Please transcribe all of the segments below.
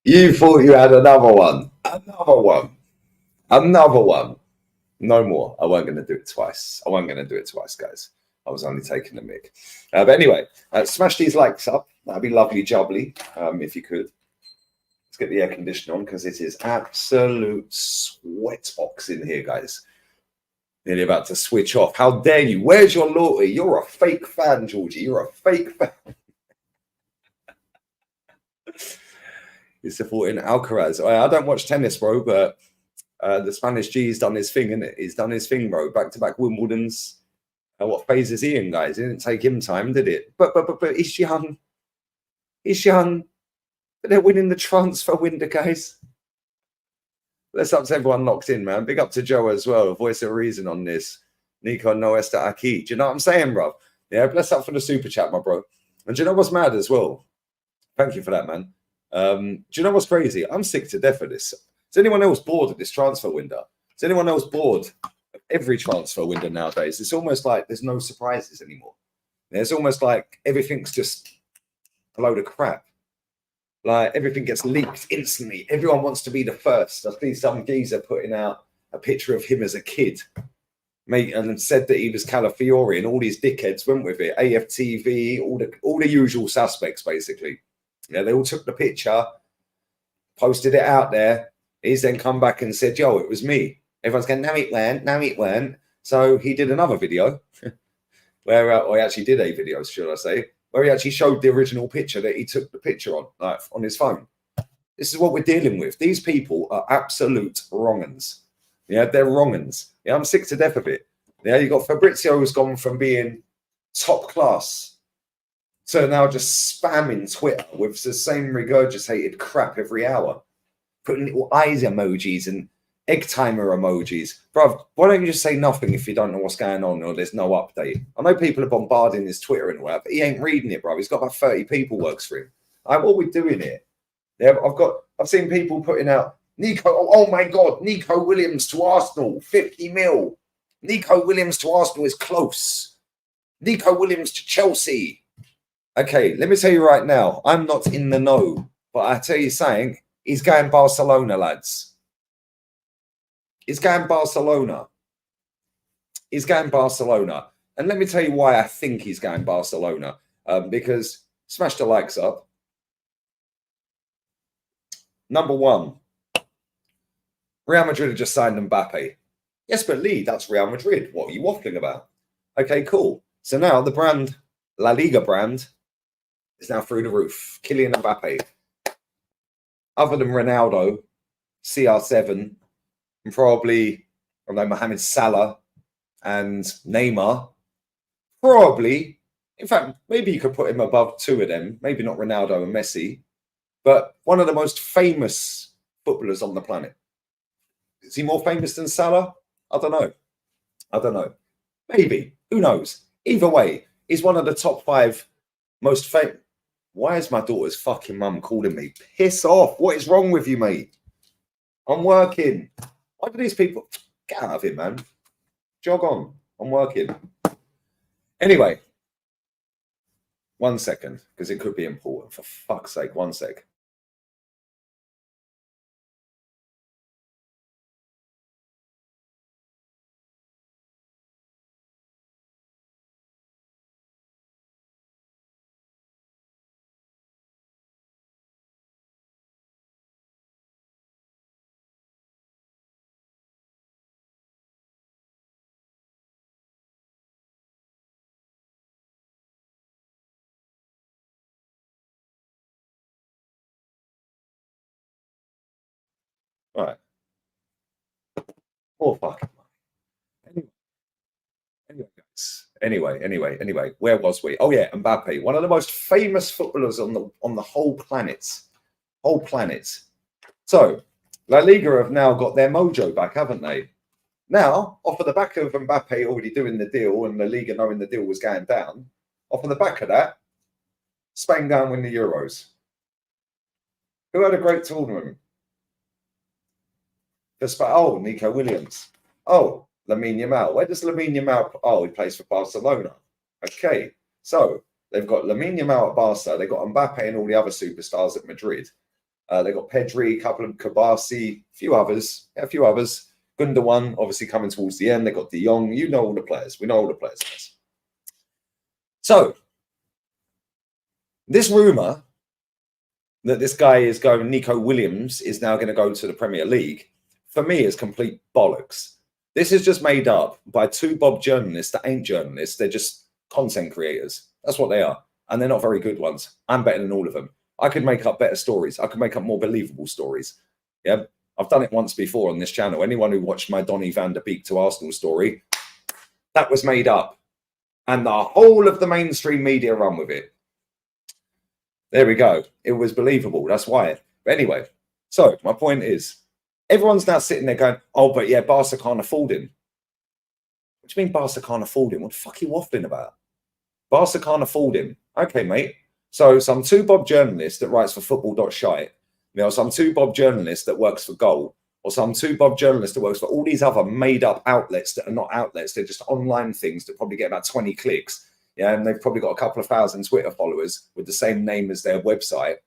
You thought you had another one. Another one. Another one. No more. I wasn't going to do it twice. I wasn't going to do it twice, guys. I was only taking the mic. But anyway, smash these likes up. That'd be lovely, jubbly, if you could. Let's get the air conditioner on because it is absolute sweat box in here, guys. Nearly about to switch off. How dare you? Where's your loyalty? You're a fake fan, Georgie. You're a fake fan. You're supporting Alcaraz. I don't watch tennis, bro, but the Spanish G's done his thing, innit? He's done his thing, bro. Back-to-back Wimbledons. What phase is he in, guys? It didn't take him time, did it? But he's young. He's young. But they're winning the transfer window, guys. Let's up to everyone locked in, man. Big up to Joe as well. Voice of reason on this. Nico no está aquí. Do you know what I'm saying, bro? Yeah, bless up for the super chat, my bro. And do you know what's mad as well? Thank you for that, man. Do you know what's crazy? I'm sick to death of this. Is anyone else bored of this transfer window? Is anyone else bored of every transfer window nowadays? It's almost like there's no surprises anymore. It's almost like everything's just a load of crap. Like everything gets leaked instantly. Everyone wants to be the first. I see some geezer putting out a picture of him as a kid, mate, and said that he was Calafiori, and all these dickheads went with it. AFTV, all the usual suspects, basically. Yeah, they all took the picture, posted it out there. He's then come back and said, "Yo, it was me." Everyone's going, "No, it weren't. No, it weren't." So he did another video where, or he actually did a video, should I say, where he actually showed the original picture that he took the picture on, like on his phone. This is what we're dealing with. These people are absolute wrong-uns. Yeah, they're wrong-uns. Yeah, I'm sick to death of it. Yeah, you got Fabrizio who's gone from being top class to now just spamming Twitter with the same regurgitated crap every hour, putting little eyes emojis and egg timer emojis. Bruv, why don't you just say nothing if you don't know what's going on or there's no update? I know people are bombarding his Twitter and whatever, but he ain't reading it, bro. He's got about 30 people works for him. Like, what are we doing here? Yeah, I've seen people putting out Nico. Oh my God, Nico Williams to Arsenal, 50 mil. Nico Williams to Arsenal is close. Nico Williams to Chelsea. Okay, let me tell you right now, I'm not in the know, but I tell you something, he's going Barcelona, lads. He's going Barcelona. He's going Barcelona. And let me tell you why I think he's going Barcelona. Because smash the likes up. Number one, Real Madrid have just signed Mbappe. Yes, but Lee, that's Real Madrid. What are you waffling about? Okay, cool. So now the brand, La Liga brand, is now through the roof. Kylian Mbappe. Other than Ronaldo, CR7, and probably, I don't know, Mohamed Salah and Neymar, probably, in fact, maybe you could put him above two of them, maybe not Ronaldo and Messi, but one of the most famous footballers on the planet. Is he more famous than Salah? I don't know. I don't know. Maybe. Who knows? Either way, he's one of the top five most famous. Why is my daughter's fucking mum calling me? Piss off. What is wrong with you, mate? I'm working. Why do these people... Get out of it, man. Jog on. I'm working. Anyway. 1 second, because it could be important. For fuck's sake, 1 sec. All right. Oh, fuck. Anyway, guys. Anyway, where was we? Oh yeah, Mbappe, one of the most famous footballers on the whole planet. Whole planet. So, La Liga have now got their mojo back, haven't they? Now, off of the back of Mbappe already doing the deal and La Liga knowing the deal was going down, off of the back of that, Spain down win the Euros. Who had a great tournament? Oh, Nico Williams. Oh, Lamine Yamal. Where does Lamine Yamal? Oh, he plays for Barcelona. Okay, so they've got Lamine Yamal at Barca. They've got Mbappe and all the other superstars at Madrid. They got Pedri, a couple of Kabasi, a few others. Gundogan, obviously coming towards the end. They got De Jong. You know all the players. We know all the players. So this rumor that this guy is going, Nico Williams is now going to go to the Premier League, for me is complete bollocks. This is just made up by two Bob journalists that ain't journalists. They're just content creators. That's what they are. And they're not very good ones. I'm better than all of them. I could make up better stories. I could make up more believable stories. Yeah, I've done it once before on this channel. Anyone who watched my Donny van der Beek to Arsenal story, that was made up. And the whole of the mainstream media run with it. There we go. It was believable. That's why. But anyway, so my point is, everyone's now sitting there going, oh, but yeah, Barca can't afford him. What do you mean Barca can't afford him? What the fuck are you waffling about? Barca can't afford him. Okay, mate. So some two Bob journalist that writes for football.shite, some two Bob journalist that works for Goal, or some two Bob journalist that works for all these other made-up outlets that are not outlets. They're just online things that probably get about 20 clicks. Yeah, and they've probably got a couple of thousand Twitter followers with the same name as their website.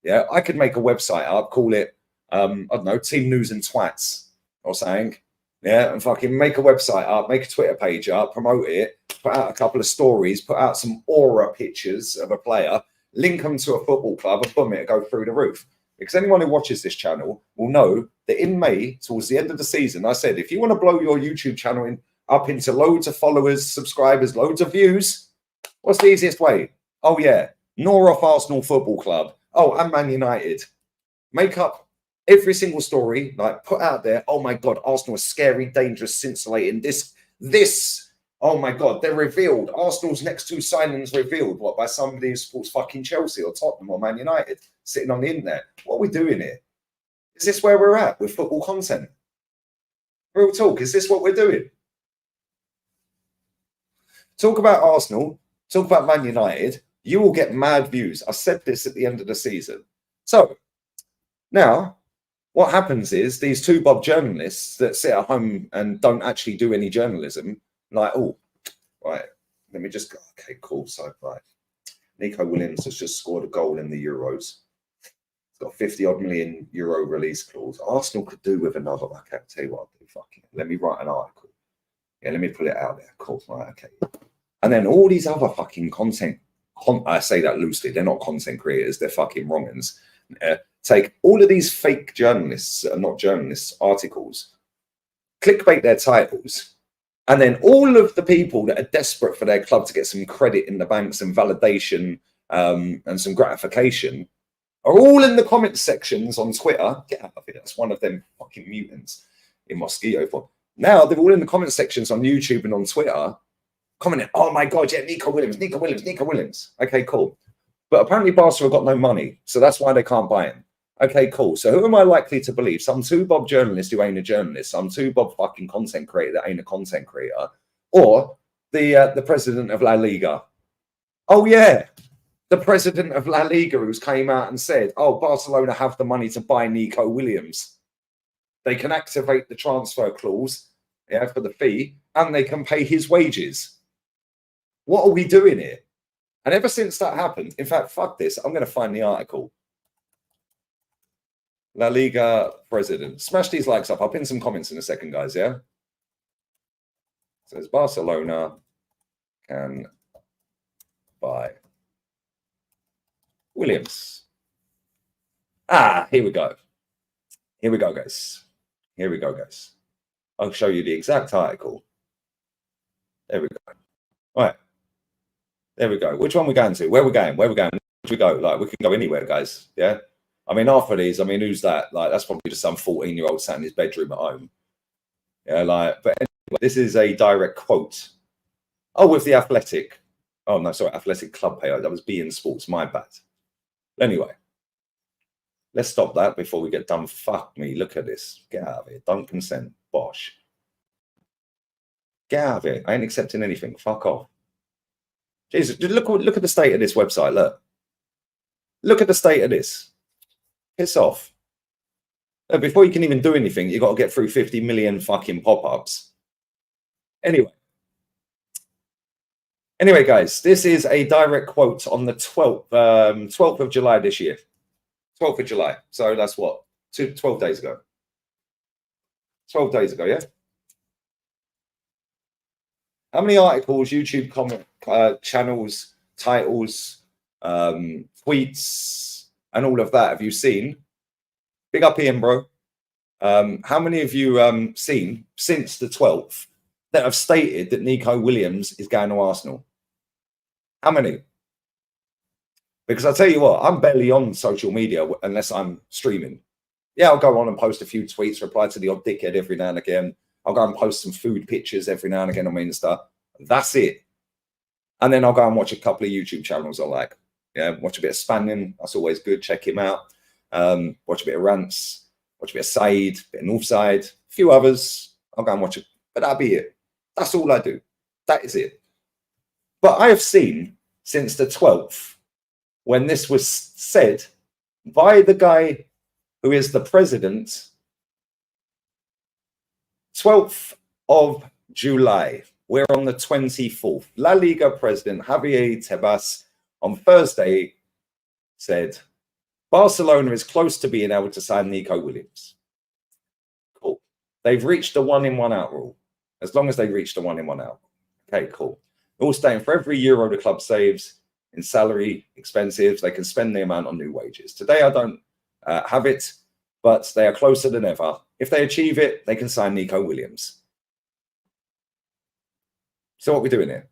Yeah, I could make a website up, call it, I don't know, Team News and Twats or something. Yeah, and fucking make a website up, make a Twitter page up, promote it, put out a couple of stories, put out some aura pictures of a player, link them to a football club, and boom, it'll go through the roof. Because anyone who watches this channel will know that in May, towards the end of the season, I said, if you want to blow your YouTube channel up into loads of followers, subscribers, loads of views, what's the easiest way? Oh, yeah, gnaw off Arsenal Football Club. Oh, and Man United. Make up every single story, like put out there, oh my God, Arsenal is scary, dangerous, scintillating. This, oh my God, they're revealed. Arsenal's next two signings revealed, what, by somebody who supports fucking Chelsea or Tottenham or Man United, sitting on the internet. What are we doing here? Is this where we're at with football content? Real talk, is this what we're doing? Talk about Arsenal, talk about Man United, you will get mad views. I said this at the end of the season. So, now, what happens is these two Bob journalists that sit at home and don't actually do any journalism, like, oh, right, let me just go, okay, cool, so, right. Nico Williams has just scored a goal in the Euros. He's got 50-odd million euro release clause. Arsenal could do with another, okay, I'll tell you what I'll do, fucking, let me write an article. Yeah, let me put it out there, cool, right, okay. And then all these other fucking content, I say that loosely, they're not content creators, they're fucking wrong'uns. Take all of these fake journalists that are not journalists, articles, clickbait their titles, and then all of the people that are desperate for their club to get some credit in the bank, some validation, and some gratification are all in the comment sections on Twitter. Get out of here. That's one of them fucking mutants in mosquito form. Now they're all in the comment sections on YouTube and on Twitter commenting, oh my God, yeah, Nico Williams, Nico Williams, Nico Williams. Okay, cool. But apparently Barca have got no money, so that's why they can't buy him. Okay, cool. So who am I likely to believe? Some two Bob journalist who ain't a journalist, some two Bob fucking content creator that ain't a content creator, or the president of La Liga? Oh yeah, the president of La Liga who's came out and said, oh, Barcelona have the money to buy Nico Williams. They can activate the transfer clause, yeah, for the fee, and they can pay his wages. What are we doing here? And ever since that happened, in fact, fuck this, I'm going to find the article. La Liga president. Smash these likes up. I'll pin some comments in a second, guys, yeah? It says Barcelona can buy Williams. Ah, here we go. Here we go, guys. Here we go, guys. I'll show you the exact article. There we go. All right. There we go. Which one we going to? Where we going? Where we going? Where we go? Like, we can go anywhere, guys. Yeah? I mean, half of these, I mean, who's that? Like, that's probably just some 14-year-old sat in his bedroom at home. Yeah, like, but anyway, this is a direct quote. Oh, with the Athletic. Oh, no, sorry, Athletic Club payout. That was beIN Sports, my bad. Anyway, let's stop that before we get done. Fuck me, look at this. Get out of here. Don't consent. Bosh. Get out of here. I ain't accepting anything. Fuck off. Jesus, look at the state of this website. Look at the state of this. Piss off. Before you can even do anything, you've got to get through 50 million fucking pop-ups. Anyway, guys, this is a direct quote on the 12th of July this year. 12th of July. So that's what? 12 days ago. 12 days ago, yeah? How many articles, YouTube comment channels, titles, tweets, and all of that have you seen? Big up Ian, bro. How many of you seen since the 12th that have stated that Nico Williams is going to Arsenal? How many? Because I'll tell you what, I'm barely on social media unless I'm streaming. Yeah, I'll go on and post a few tweets, reply to the odd dickhead every now and again. I'll go and post some food pictures every now and again on my Insta. That's it. And then I'll go and watch a couple of YouTube channels I like. Yeah, watch a bit of Spanning. That's always good. Check him out. Watch a bit of Rants. Watch a bit of Said, a bit of Northside. A few others. I'll go and watch it. But that'll be it. That's all I do. That is it. But I have seen since the 12th, when this was said by the guy who is the president, 12th of July. We're on the 24th. La Liga president Javier Tebas on Thursday said, Barcelona is close to being able to sign Nico Williams. Cool. They've reached the 1 in 1 out rule. As long as they reach the 1 in 1 out. Okay, cool. All staying for every euro the club saves in salary expenses, they can spend the amount on new wages. Today, I don't have it, but they are closer than ever. If they achieve it, they can sign Nico Williams. So what are we doing here?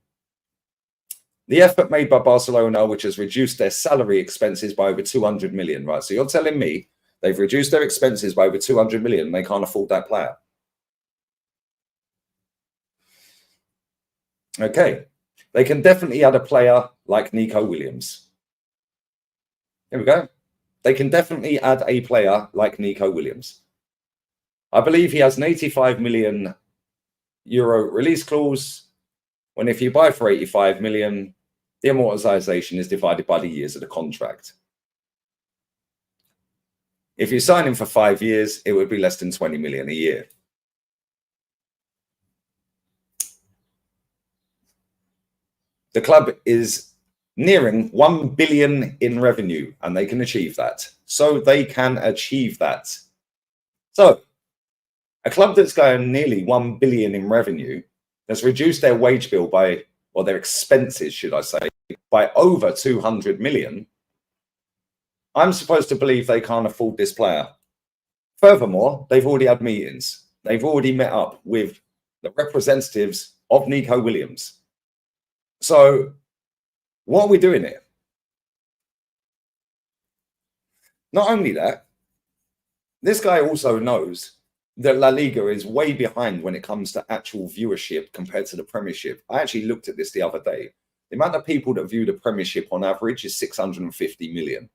The effort made by Barcelona, which has reduced their salary expenses by over 200 million, right? So you're telling me they've reduced their expenses by over 200 million and they can't afford that player. Okay. They can definitely add a player like Nico Williams. Here we go. They can definitely add a player like Nico Williams. I believe he has an 85 million euro release clause. When if you buy for 85 million, the amortization is divided by the years of the contract. If you sign him for 5 years, it would be less than 20 million a year. The club is nearing 1 billion in revenue, and they can achieve that. So they can achieve that. So a club that's going nearly 1 billion in revenue has reduced their wage bill by, or their expenses, should I say, by over 200 million. I'm supposed to believe they can't afford this player. Furthermore, they've already had meetings. They've already met up with the representatives of Nico Williams. So what are we doing here? Not only that, this guy also knows that La Liga is way behind when it comes to actual viewership compared to the Premiership. I actually looked at this the other day. The amount of people that view the Premiership on average is 650 million.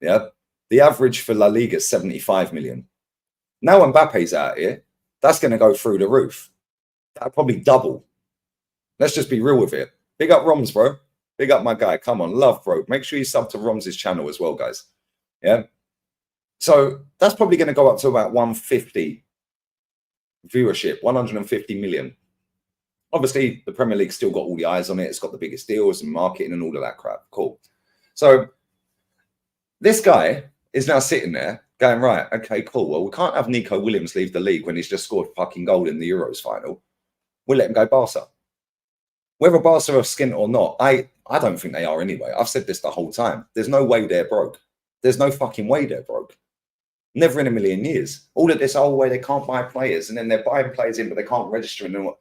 Yeah. The average for La Liga is 75 million. Now Mbappe's out here, that's going to go through the roof. That'll probably double. Let's just be real with it. Big up Roms, bro. Big up my guy. Come on, love, bro. Make sure you sub to Roms' channel as well, guys. Yeah. So that's probably going to go up to about 150 viewership, 150 million. Obviously, the Premier League's still got all the eyes on it. It's got the biggest deals and marketing and all of that crap. Cool. So this guy is now sitting there going, right, okay, cool. Well, we can't have Nico Williams leave the league when he's just scored a fucking goal in the Euros final. We'll let him go Barca. Whether Barca are skint or not, I don't think they are anyway. I've said this the whole time. There's no way they're broke. There's no fucking way they're broke. Never in a million years. All of this whole way they can't buy players, and then they're buying players in, but they can't register and then what?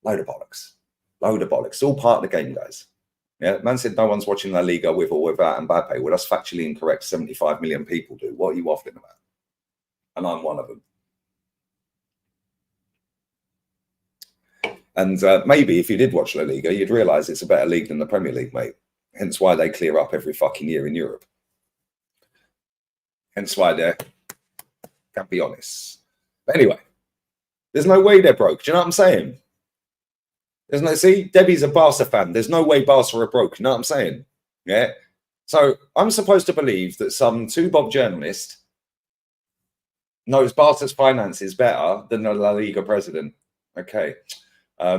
Load of bollocks. Load of bollocks. It's all part of the game, guys. Yeah, man said no one's watching La Liga with or without Mbappe. Well, that's factually incorrect. 75 million people do. What are you waffling about? And I'm one of them. And maybe if you did watch La Liga, you'd realise it's a better league than the Premier League, mate. Hence why they clear up every fucking year in Europe. Hence why they're, can't be honest. But anyway, there's no way they're broke. Do you know what I'm saying? There's no, see, Debbie's a Barca fan. There's no way Barca are broke. You know what I'm saying? Yeah. So I'm supposed to believe that some two-bob journalist knows Barca's finances better than the La Liga president. Okay.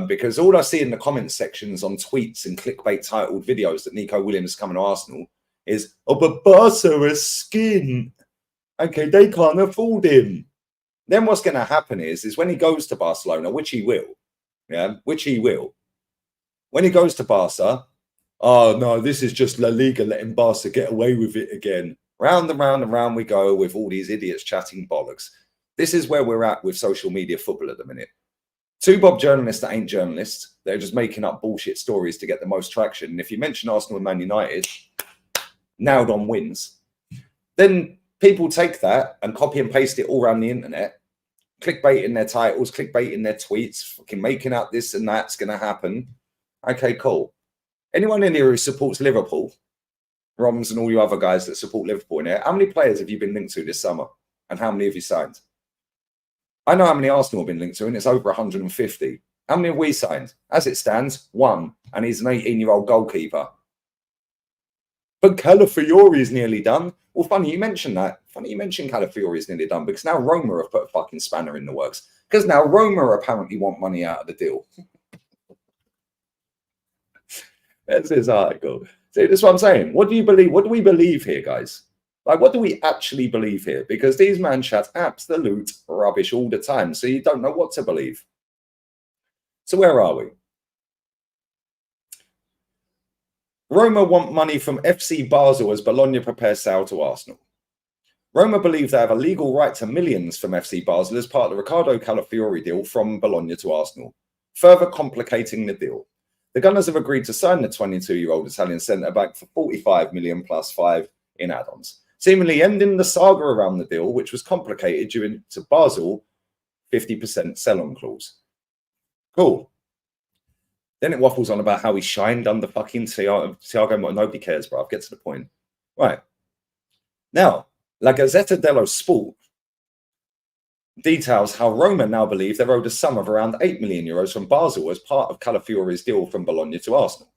Because all I see in the comment sections on tweets and clickbait titled videos that Nico Williams is coming to Arsenal is, oh, but Barca are skin. Okay, they can't afford him. Then what's going to happen is when he goes to Barcelona, which he will, which he will. When he goes to Barca, oh, no, this is just La Liga letting Barca get away with it again. Round and round and round we go with all these idiots chatting bollocks. This is where we're at with social media football at the minute. Two Bob journalists that ain't journalists. They're just making up bullshit stories to get the most traction. And if you mention Arsenal and Man United, nailed on wins, then people take that and copy and paste it all around the internet, clickbait in their titles, clickbait in their tweets, fucking making out this and that's going to happen. Okay, cool. Anyone in here who supports Liverpool, Roms and all you other guys that support Liverpool in here, how many players have you been linked to this summer? And how many have you signed? I know how many Arsenal have been linked to, and it's over 150. How many have we signed? As it stands, 1. And he's an 18-year-old goalkeeper. But Calafiori is nearly done. Well, funny you mentioned that. Funny you mentioned Calafiori is nearly done, because now Roma have put a fucking spanner in the works. Because now Roma apparently want money out of the deal. That's his article. See, that's what I'm saying. What do you believe? What do we believe here, guys? Like, what do we actually believe here? Because these man chat absolute rubbish all the time, so you don't know what to believe. So where are we? Roma want money from FC Basel as Bologna prepares sale to Arsenal. Roma believe they have a legal right to millions from FC Basel as part of the Riccardo Calafiori deal from Bologna to Arsenal, further complicating the deal. The Gunners have agreed to sign the 22-year-old Italian centre-back for 45 million plus 5 in add-ons, seemingly ending the saga around the deal, which was complicated due to Basel 50% sell-on clause. Cool. Then it waffles on about how he shined under fucking Thiago. Nobody cares, bro. Get to the point. Right. Now, La Gazzetta dello Sport details how Roma now believe they're owed a sum of around 8 million euros from Basel as part of Calafiori's deal from Bologna to Arsenal.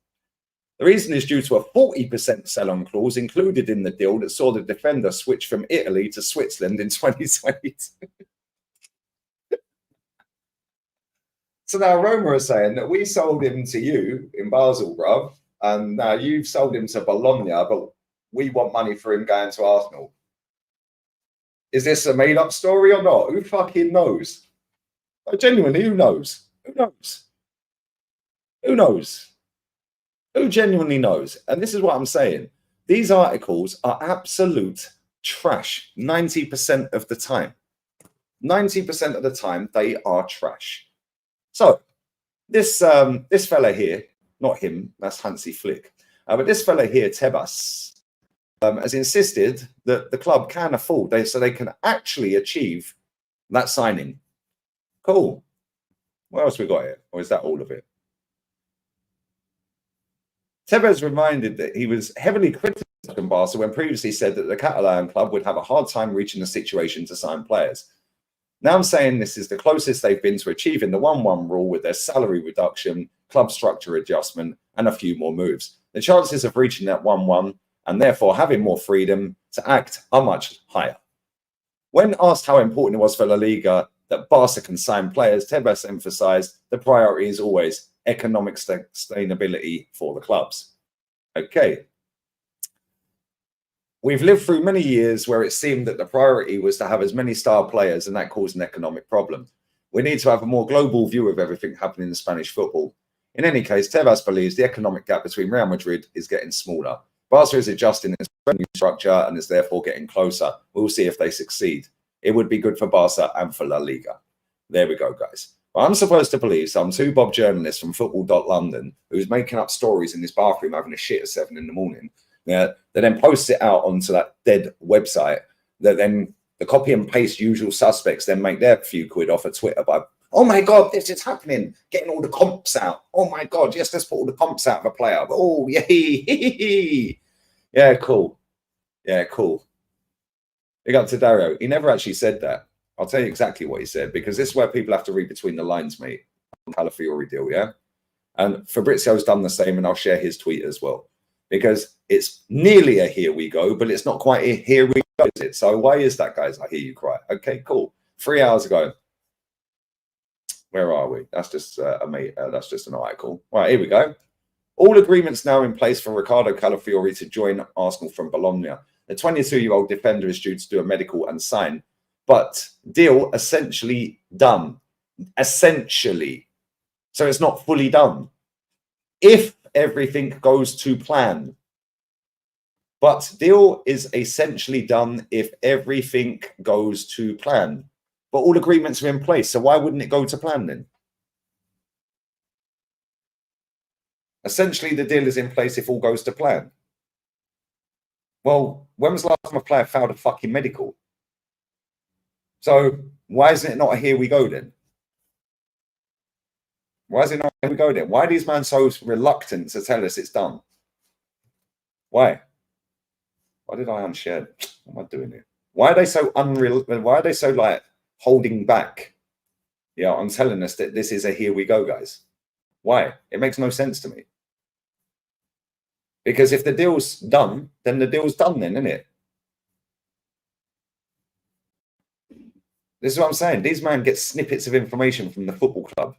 The reason is due to a 40% sell-on clause included in the deal that saw the defender switch from Italy to Switzerland in 2022. So now Roma are saying that we sold him to you in Basel, bruv, and now you've sold him to Bologna, but we want money for him going to Arsenal. Is this a made-up story or not? Who fucking knows? Like, genuinely, who knows? Who knows? Who knows? Who genuinely knows? And this is what I'm saying. These articles are absolute trash 90% of the time. 90% of the time, they are trash. So, this fella here, not him, that's Hansi Flick, but this fella here, Tebas, has insisted that the club can afford, so they can actually achieve that signing. Cool. What else we got here? Or is that all of it? Tebas reminded that he was heavily criticized in Barca when previously said that the Catalan club would have a hard time reaching the situation to sign players. Now I'm saying this is the closest they've been to achieving the 1-1 rule with their salary reduction, club structure adjustment, and a few more moves. The chances of reaching that 1-1 and therefore having more freedom to act are much higher. When asked how important it was for La Liga that Barca can sign players, Tebas emphasized the priority is always economic sustainability for the clubs. Okay. We've lived through many years where it seemed that the priority was to have as many star players, and that caused an economic problem. We need to have a more global view of everything happening in Spanish football. In any case, Tebas believes the economic gap between Real Madrid is getting smaller. Barca is adjusting its revenue structure and is therefore getting closer. We'll see if they succeed. It would be good for Barca and for La Liga. There we go, guys. Well, I'm supposed to believe some two Bob journalists from Football.London who's making up stories in his bathroom having a shit at 7 in the morning. Yeah, they then post it out onto that dead website. That then the copy and paste usual suspects then make their few quid off of Twitter by, oh my God, this is happening. Getting all the comps out. Oh my God, yes, let's put all the comps out of a player. Oh, yay. Yeah, cool. Yeah, cool. Big up to Dario. He never actually said that. I'll tell you exactly what he said, because this is where people have to read between the lines, mate. Calafiori deal, yeah? And Fabrizio's done the same, and I'll share his tweet as well. Because it's nearly a here we go, but it's not quite a here we go, is it? So why is that, guys? I hear you cry. Okay, cool. 3 hours ago. Where are we? That's just that's just an article. Right, here we go. All agreements now in place for Riccardo Calafiori to join Arsenal from Bologna. The 22-year-old defender is due to do a medical and sign, but deal essentially done. Essentially. So it's not fully done. If everything goes to plan. But deal is essentially done if everything goes to plan. But all agreements are in place, so why wouldn't it go to plan then? Essentially, the deal is in place if all goes to plan. Well, when was the last time a player failed a fucking medical? So why isn't it not a here we go then? Why is it not here we go then? Why are these men so reluctant to tell us it's done? Why? Why did I unshare? What am I doing here? Why are they so unreal? Why are they so like holding back? Yeah, on telling us that this is a here we go, guys. Why? It makes no sense to me. Because if the deal's done, then the deal's done then, isn't it? This is what I'm saying. These men get snippets of information from the football club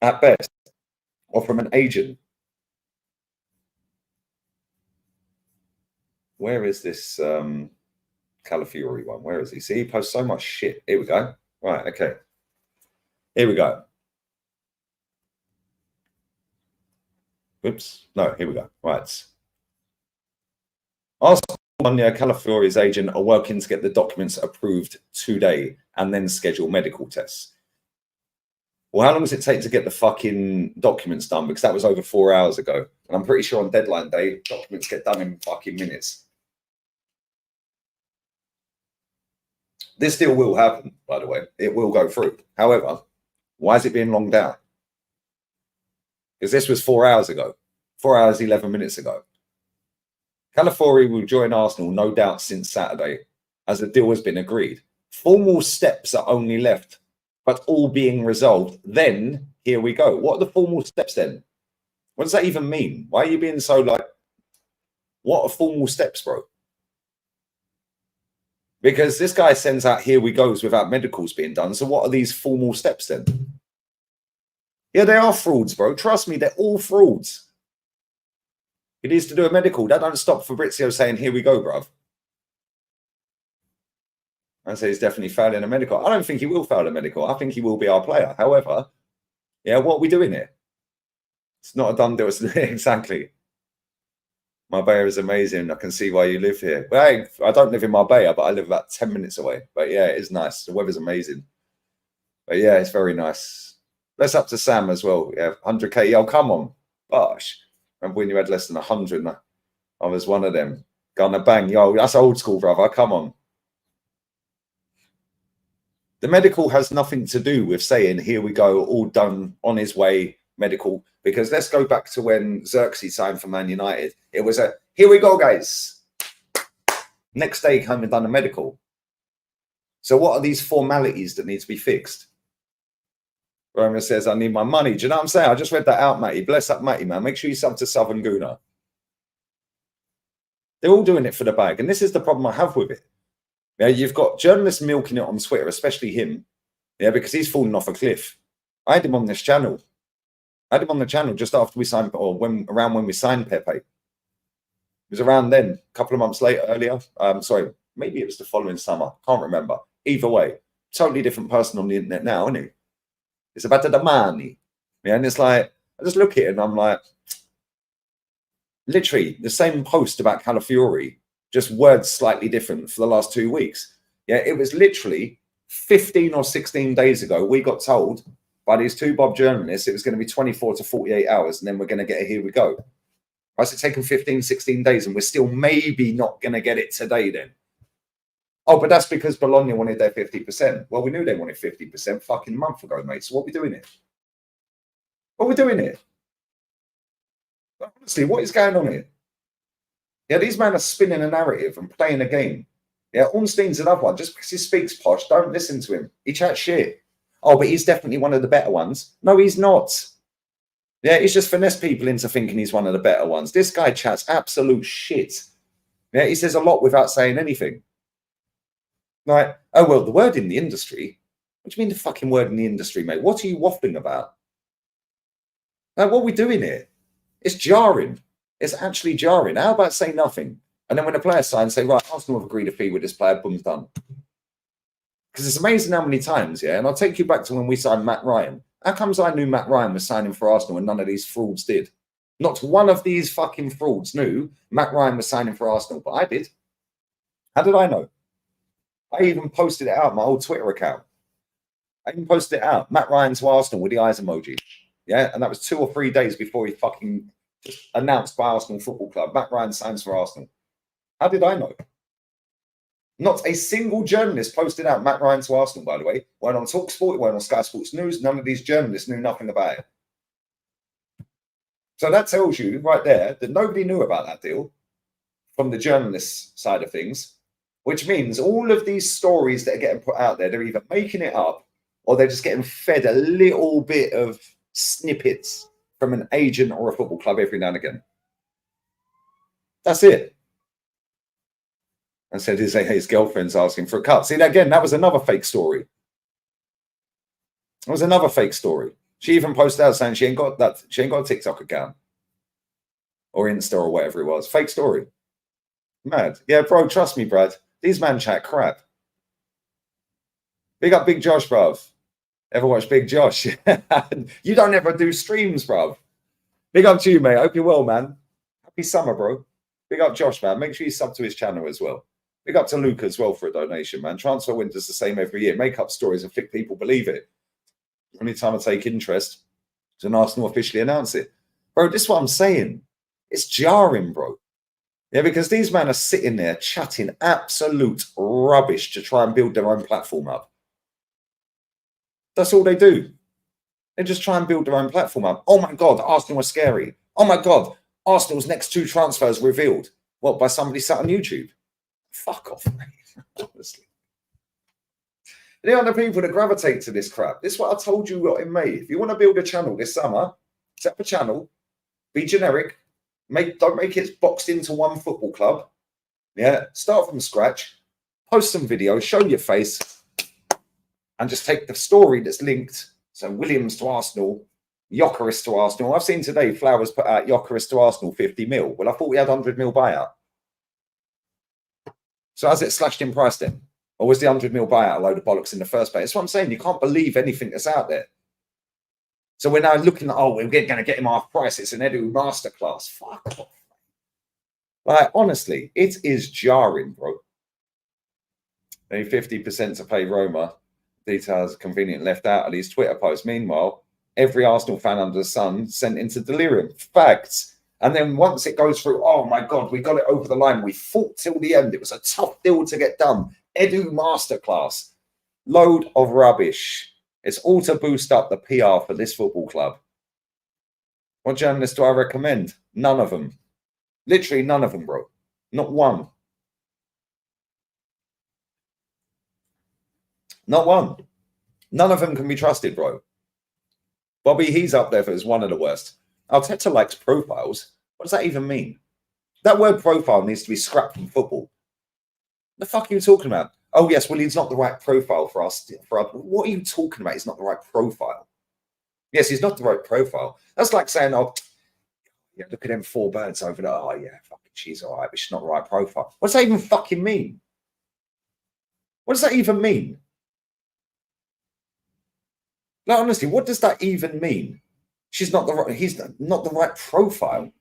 at best, or from an agent. Where is this Calafiori one? Where is he? See, he posts so much shit. Here we go. Right, okay. Here we go. Oops. No, here we go. Right. Arsenal and Calafiori's agent are working to get the documents approved today and then schedule medical tests. Well, how long does it take to get the fucking documents done? Because that was over 4 hours ago. And I'm pretty sure on deadline day, documents get done in fucking minutes. This deal will happen, by the way. It will go through. However, why is it being longed out? Because this was 4 hours ago. 4 hours, 11 minutes ago. Calafiori will join Arsenal, no doubt, since Saturday, as the deal has been agreed. Formal steps are only left, but all being resolved. Then, here we go. What are the formal steps then? What does that even mean? Why are you being so like, what are formal steps, bro? Because this guy sends out here we goes without medicals being done. So what are these formal steps then? Yeah, they are frauds, bro. Trust me, they're all frauds. He needs to do a medical. That don't stop Fabrizio saying, here we go, bruv. I say he's definitely failing a medical. I don't think he will fail a medical. I think he will be our player. However, yeah, what are we doing here? It's not a done deal. Exactly. Marbella is amazing. I can see why you live here. Well, I don't live in Marbella, but I live about 10 minutes away. But yeah, it is nice. The weather's amazing. But yeah, it's very nice. Let's up to Sam as well. Yeah, 100K. Yo, come on. Gosh. Remember when you had less than 100? I was one of them. Gonna bang. Yo, that's old school, brother. Come on. The medical has nothing to do with saying, here we go, all done, on his way, medical. Because let's go back to when Xerxes signed for Man United. It was a, here we go, guys. Next day, came and done a medical. So what are these formalities that need to be fixed? Roman says, I need my money. Do you know what I'm saying? I just read that out, Matty. Bless up, Matty, man. Make sure you sub to Southern Guna. They're all doing it for the bag. And this is the problem I have with it. Yeah, you've got journalists milking it on Twitter, especially him. Yeah, because he's fallen off a cliff. I had him on this channel. I had him on the channel just after we signed, or around when we signed Pepe. It was around then, a couple of months later, earlier. Sorry, maybe it was the following summer. Can't remember. Either way, totally different person on the internet now, isn't he? It's about the money. Yeah, and it's like, I just look at it and I'm like, literally the same post about Calafiori, just words slightly different for the last 2 weeks. Yeah, it was literally 15 or 16 days ago, we got told by these two Bob journalists, it was going to be 24 to 48 hours, and then we're going to get a here we go. Why is it taking 15, 16 days, and we're still maybe not going to get it today then? Oh, but that's because Bologna wanted their 50%. Well, we knew they wanted 50% fucking a month ago, mate. So what are we doing here? What are we doing here? Honestly, what is going on here? Yeah, these men are spinning a narrative and playing a game. Yeah, Ornstein's another one. Just because he speaks posh, don't listen to him. He chats shit. Oh, but he's definitely one of the better ones. No, he's not. Yeah, he's just finessed people into thinking he's one of the better ones. This guy chats absolute shit. Yeah, he says a lot without saying anything. Like, oh, well, the word in the industry. What do you mean the fucking word in the industry, mate? What are you waffling about? Like, what are we doing here? It's jarring. It's actually jarring. How about say nothing? And then when a player signs, say, right, Arsenal have agreed a fee with this player, boom's done. Because it's amazing how many times, yeah, and I'll take you back to when we signed Matt Ryan. How comes I knew Matt Ryan was signing for Arsenal and none of these frauds did? Not one of these fucking frauds knew Matt Ryan was signing for Arsenal, but I did. How did I know? I even posted it out on my old Twitter account. I even posted it out. Matt Ryan to Arsenal with the eyes emoji. Yeah, and that was 2 or 3 days before he fucking just announced by Arsenal Football Club. Matt Ryan signs for Arsenal. How did I know? Not a single journalist posted out Matt Ryan to Arsenal, by the way. Weren't on TalkSport, weren't on Sky Sports News. None of these journalists knew nothing about it. So that tells you right there that nobody knew about that deal from the journalist side of things, which means all of these stories that are getting put out there, they're either making it up or they're just getting fed a little bit of snippets from an agent or a football club every now and again. That's it. And said his girlfriend's asking for a cut. See, again, that was another fake story. It was another fake story. She even posted out saying she ain't got a TikTok account or Insta or whatever it was. Fake story. Mad. Yeah, bro, trust me, Brad. These man chat crap. Big up Big Josh, bruv. Ever watch Big Josh? You don't ever do streams, bruv. Big up to you, mate. Hope you're well, man. Happy summer, bro. Big up Josh, man. Make sure you sub to his channel as well. Big up to Luke as well for a donation, man. Transfer winter's the same every year. Make up stories and think people believe it. Only time I take interest is when Arsenal officially announce it. Bro, this is what I'm saying. It's jarring, bro. Yeah, because these men are sitting there chatting absolute rubbish to try and build their own platform up. That's all they do. They just try and build their own platform up. Oh my God, Arsenal are scary. Oh my God, Arsenal's next 2 transfers revealed. What, by somebody sat on YouTube? Fuck off, mate. Honestly. They are the people that gravitate to this crap. This is what I told you in May. If you want to build a channel this summer, set up a channel, be generic, don't make it boxed into one football club. Yeah, start from scratch, post some videos, show your face, and just take the story that's linked. So Williams to Arsenal, Gyökeres to Arsenal. I've seen today Flowers put out Gyökeres to Arsenal 50 mil. Well, I thought we had 100 mil buyout. So has it slashed in price then? Or was the 100 mil buyout a load of bollocks in the first place? That's what I'm saying. You can't believe anything that's out there. So we're now looking at, oh, we're going to get him half price. It's an Edu masterclass. Fuck off. Like, honestly, it is jarring, bro. Only 50% to pay Roma. Details convenient left out of these Twitter posts. Meanwhile, every Arsenal fan under the sun sent into delirium. Facts. And then once it goes through, oh my God, we got it over the line. We fought till the end. It was a tough deal to get done. Edu masterclass. Load of rubbish. It's all to boost up the PR for this football club. What journalists do I recommend? None of them. Literally none of them, bro. Not one. Not one. None of them can be trusted, bro. Bobby, he's up there as one of the worst. Arteta likes profiles. What does that even mean? That word profile needs to be scrapped from football. The fuck are you talking about? Oh, yes, well, he's not the right profile for us. What are you talking about? He's not the right profile. Yes, he's not the right profile. That's like saying, oh, yeah, look at them 4 birds over there. Oh, yeah, fucking she's all right, but she's not the right profile. What does that even fucking mean? What does that even mean? No, honestly, what does that even mean? He's not the right profile.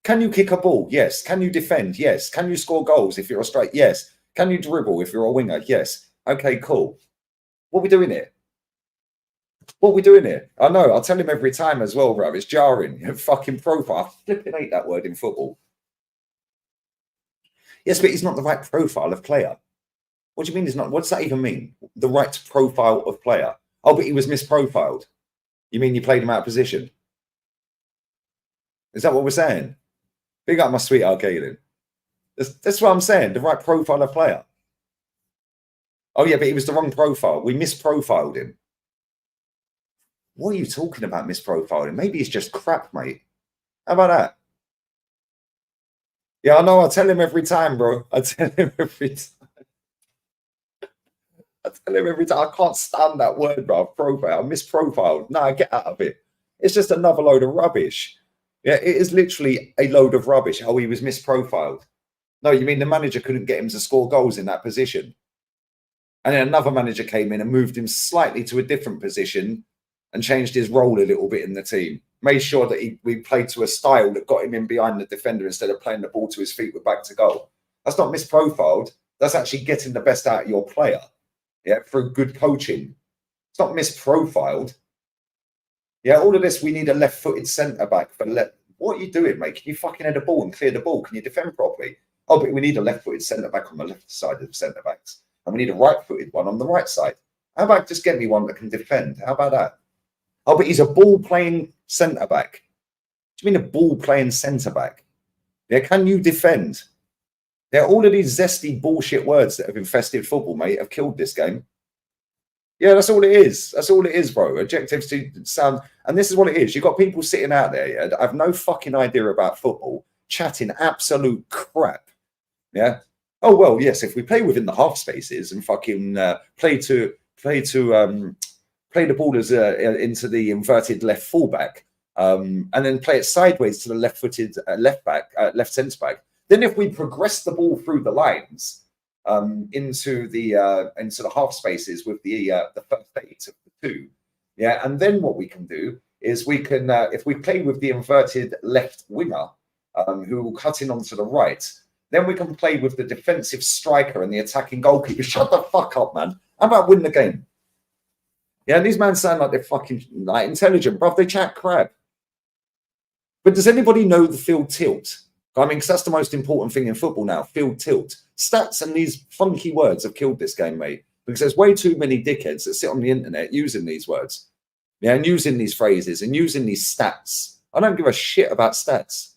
Can you kick a ball? Yes. Can you defend? Yes. Can you score goals if you're a strike? Yes. Can you dribble if you're a winger? Yes. Okay, cool. What are we doing here? What are we doing here? I know, I'll tell him every time as well, bro. It's jarring. Fucking profile. I flipping hate that word in football. Yes, but he's not the right profile of player. What do you mean he's not? What does that even mean? The right profile of player. Oh, but he was misprofiled. You mean you played him out of position? Is that what we're saying? Big up my sweetheart, Galen. That's what I'm saying. The right profile of player. Oh, yeah, but he was the wrong profile. We misprofiled him. What are you talking about, misprofiling? Maybe he's just crap, mate. How about that? Yeah, I know. I tell him every time, bro. I tell him every time. I tell him every time. I can't stand that word, bro. Profile. Misprofiled. No, get out of it. It's just another load of rubbish. Yeah, it is literally a load of rubbish. Oh, he was misprofiled. No, you mean the manager couldn't get him to score goals in that position? And then another manager came in and moved him slightly to a different position and changed his role a little bit in the team. Made sure that we played to a style that got him in behind the defender instead of playing the ball to his feet with back to goal. That's not misprofiled. That's actually getting the best out of your player. Yeah, through good coaching. It's not misprofiled. Yeah, all of this, we need a left-footed centre-back. What are you doing, mate? Can you fucking head the ball and clear the ball? Can you defend properly? Oh, but we need a left-footed centre-back on the left side of the centre-backs. And we need a right-footed one on the right side. How about just get me one that can defend? How about that? Oh, but he's a ball-playing centre-back. What do you mean a ball-playing centre-back? Yeah, can you defend? Yeah, all of these zesty bullshit words that have infested football, mate, have killed this game. Yeah, that's all it is. That's all it is, bro. Adjectives to sound... And this is what it is. You've got people sitting out there, yeah, that have no fucking idea about football, chatting absolute crap. Yeah? Oh, well, yes, if we play within the half spaces and fucking play the ball as into the inverted left fullback, and then play it sideways to the left-footed left centre-back, then if we progress the ball through the lines into the half spaces with the first 8 of the 2, yeah, and then what we can do is we can, if we play with the inverted left winger who will cut in onto the right, then we can play with the defensive striker and the attacking goalkeeper. Shut the fuck up, man. How about win the game? Yeah, and these men sound like they're fucking like intelligent, bruv. They chat crap. But does anybody know the field tilt? I mean, because that's the most important thing in football now, field tilt. Stats and these funky words have killed this game, mate. Because there's way too many dickheads that sit on the internet using these words. Yeah, and using these phrases and using these stats. I don't give a shit about stats.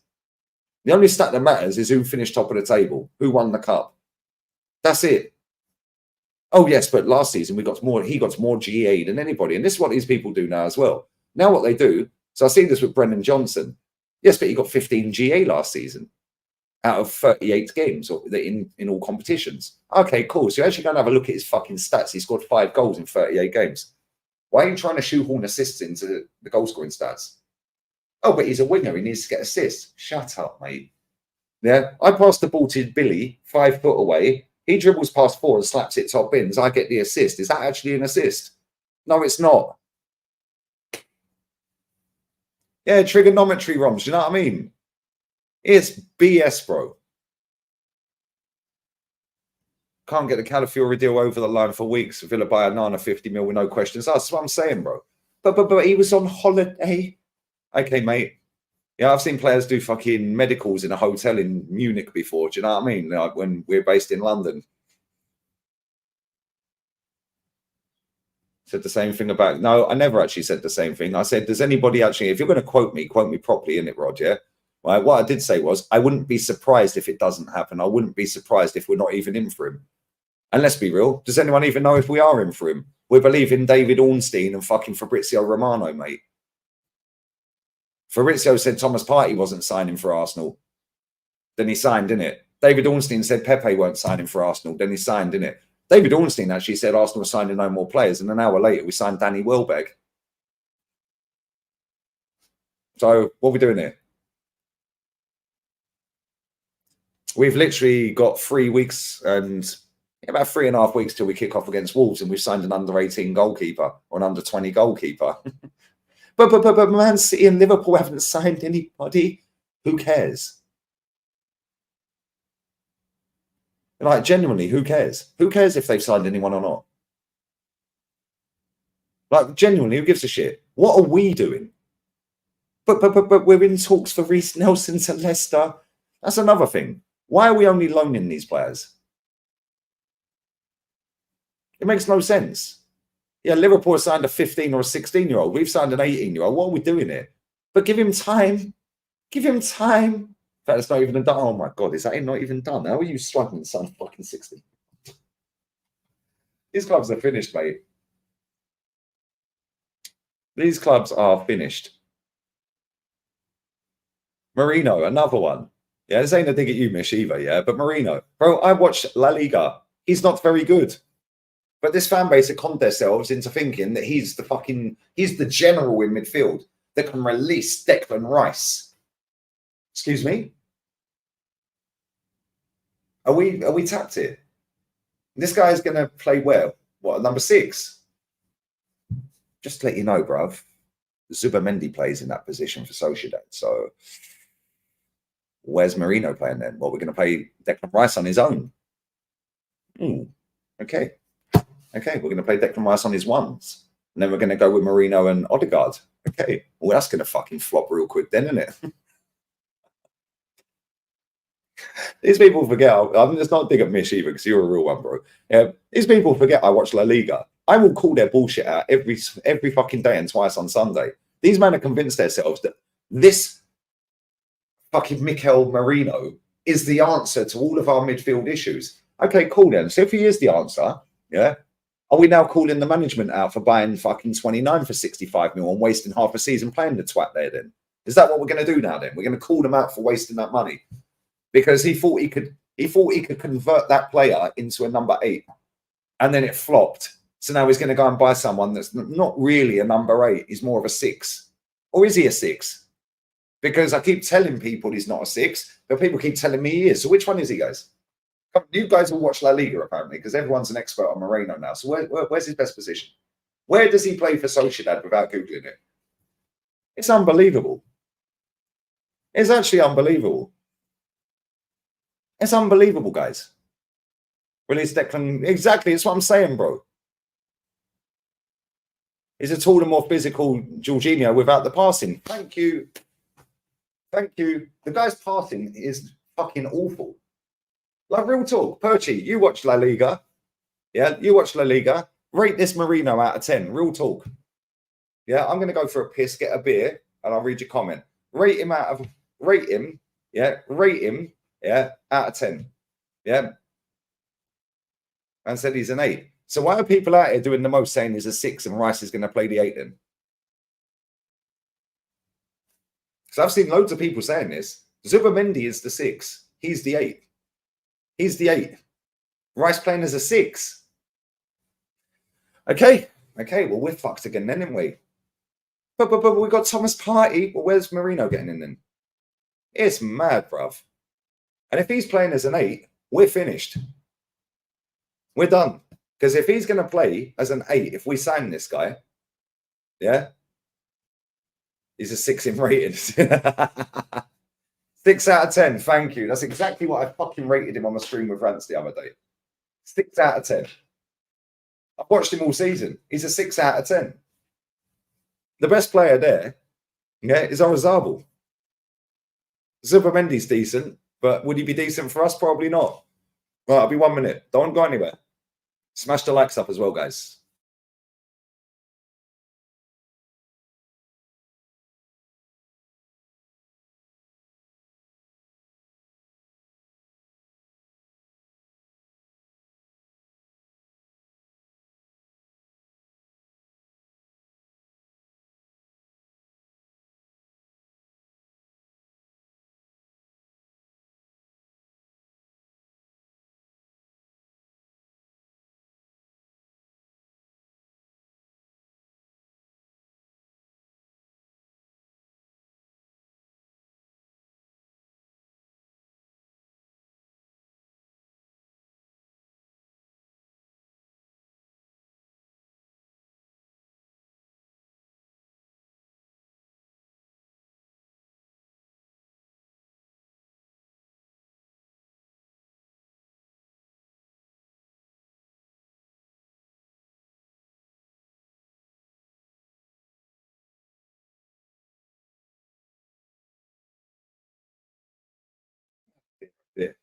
The only stat that matters is who finished top of the table, who won the cup. That's it. Oh, yes, but last season he got more GA than anybody. And this is what these people do now as well. Now what they do, so I see this with Brendan Johnson. Yes, but he got 15 GA last season out of 38 games in all competitions. Okay, cool. So you're actually going to have a look at his fucking stats. He scored 5 goals in 38 games. Why are you trying to shoehorn assists into the goal scoring stats? Oh, but he's a winger. He needs to get assists. Shut up, mate. Yeah, I passed the ball to Billy 5 foot away. He dribbles past 4 and slaps it top bins. I get the assist. Is that actually an assist? No, it's not. Yeah, trigonometry ROMs. You know what I mean? It's BS, bro. Can't get the Calafiori deal over the line for weeks. Villa buy a 9 or 50 mil with no questions. That's what I'm saying, bro. But he was on holiday. Okay, mate. Yeah, I've seen players do fucking medicals in a hotel in Munich before. Do you know what I mean? Like when we're based in London. Said the same thing about... No, I never actually said the same thing. I said, does anybody actually... If you're going to quote me properly, innit, Rod, yeah? Right, what I did say was, I wouldn't be surprised if it doesn't happen. I wouldn't be surprised if we're not even in for him. And let's be real, does anyone even know if we are in for him? We believe in David Ornstein and fucking Fabrizio Romano, mate. Fabrizio said Thomas Partey wasn't signing for Arsenal. Then he signed, didn't it? David Ornstein said Pepe weren't signing for Arsenal. Then he signed, didn't it? David Ornstein actually said Arsenal were signing no more players. And an hour later, we signed Danny Welbeck. So what are we doing here? We've literally got 3 weeks and about 3.5 weeks till we kick off against Wolves, and we've signed an under-18 goalkeeper or an under-20 goalkeeper. But Man City and Liverpool haven't signed anybody. Who cares? Like, genuinely, who cares? Who cares if they've signed anyone or not? Like, genuinely, who gives a shit? What are we doing? But we're in talks for Reece Nelson to Leicester. That's another thing. Why are we only loaning these players? It makes no sense. Yeah, Liverpool signed a 15 or a 16-year-old. We've signed an 18-year-old. What are we doing here? But give him time. Give him time. In fact, it's not even done. Oh, my God. Is that not even done? How are you struggling to sign fucking 16? These clubs are finished, mate. These clubs are finished. Merino, another one. Yeah, this ain't a dig at you, Mish, either, yeah? But Merino. Bro, I watched La Liga. He's not very good. But this fan base have conned themselves into thinking that he's the general in midfield. that can release Declan Rice. Excuse me? Are we tapped here? This guy's going to play well. What, number 6? Just to let you know, bruv, Zubamendi plays in that position for Sociedad. So where's Merino playing then? Well, we're going to play Declan Rice on his own. Okay. Okay, we're going to play Declan Rice on his ones. And then we're going to go with Merino and Odegaard. Okay. Well, that's going to fucking flop real quick then, isn't it? These people forget. I'm just not dig at Mish either because you're a real one, bro. Yeah, these people forget I watch La Liga. I will call their bullshit out every fucking day and twice on Sunday. These men are convinced themselves that this fucking Mikel Merino is the answer to all of our midfield issues. Okay, cool then. So if he is the answer, yeah, are we now calling the management out for buying fucking 29 for 65 mil and wasting half a season playing the twat there then? Is that what we're going to do now then? We're going to call them out for wasting that money? Because he thought he could convert that player into a number 8, and then it flopped. So now he's going to go and buy someone that's not really a number 8. He's more of a 6, or is he a 6? Because I keep telling people he's not a 6, but people keep telling me he is. So which one is he, guys? You guys will watch La Liga apparently, because everyone's an expert on Merino now. So where's his best position? Where does he play for Sociedad without googling it? It's unbelievable. It's actually unbelievable. It's unbelievable, guys. Release Declan. Exactly. That's what I'm saying, bro. He's a taller, more physical Jorginho without the passing. Thank you. Thank you. The guy's passing is fucking awful. Like, real talk. Perchi, you watch La Liga. Yeah, you watch La Liga. Rate this Merino out of 10. Real talk. Yeah, I'm going to go for a piss, get a beer, and I'll read your comment. Rate him. Yeah, rate him. Yeah, out of 10. Yeah. And said he's an 8. So why are people out here doing the most saying he's a 6 and Rice is going to play the 8 then? Because I've seen loads of people saying this. Zubamendi is the 6. He's the 8. He's the 8. Rice playing as a 6. Okay. Okay, well, we're fucked again then, aren't we? But we got Thomas Partey. Well, where's Merino getting in then? It's mad, bruv. And if he's playing as an 8, we're finished. We're done. Because if he's going to play as an 8, if we sign this guy, yeah, he's a 6 in rating. 6 out of 10. Thank you. That's exactly what I fucking rated him on the stream with Rants the other day. 6 out of 10. I've watched him all season. He's a 6 out of 10. The best player there, yeah, is Orazabal. Zubamendi's decent. But would he be decent for us? Probably not. Right, I'll be 1 minute. Don't go anywhere. Smash the likes up as well, guys.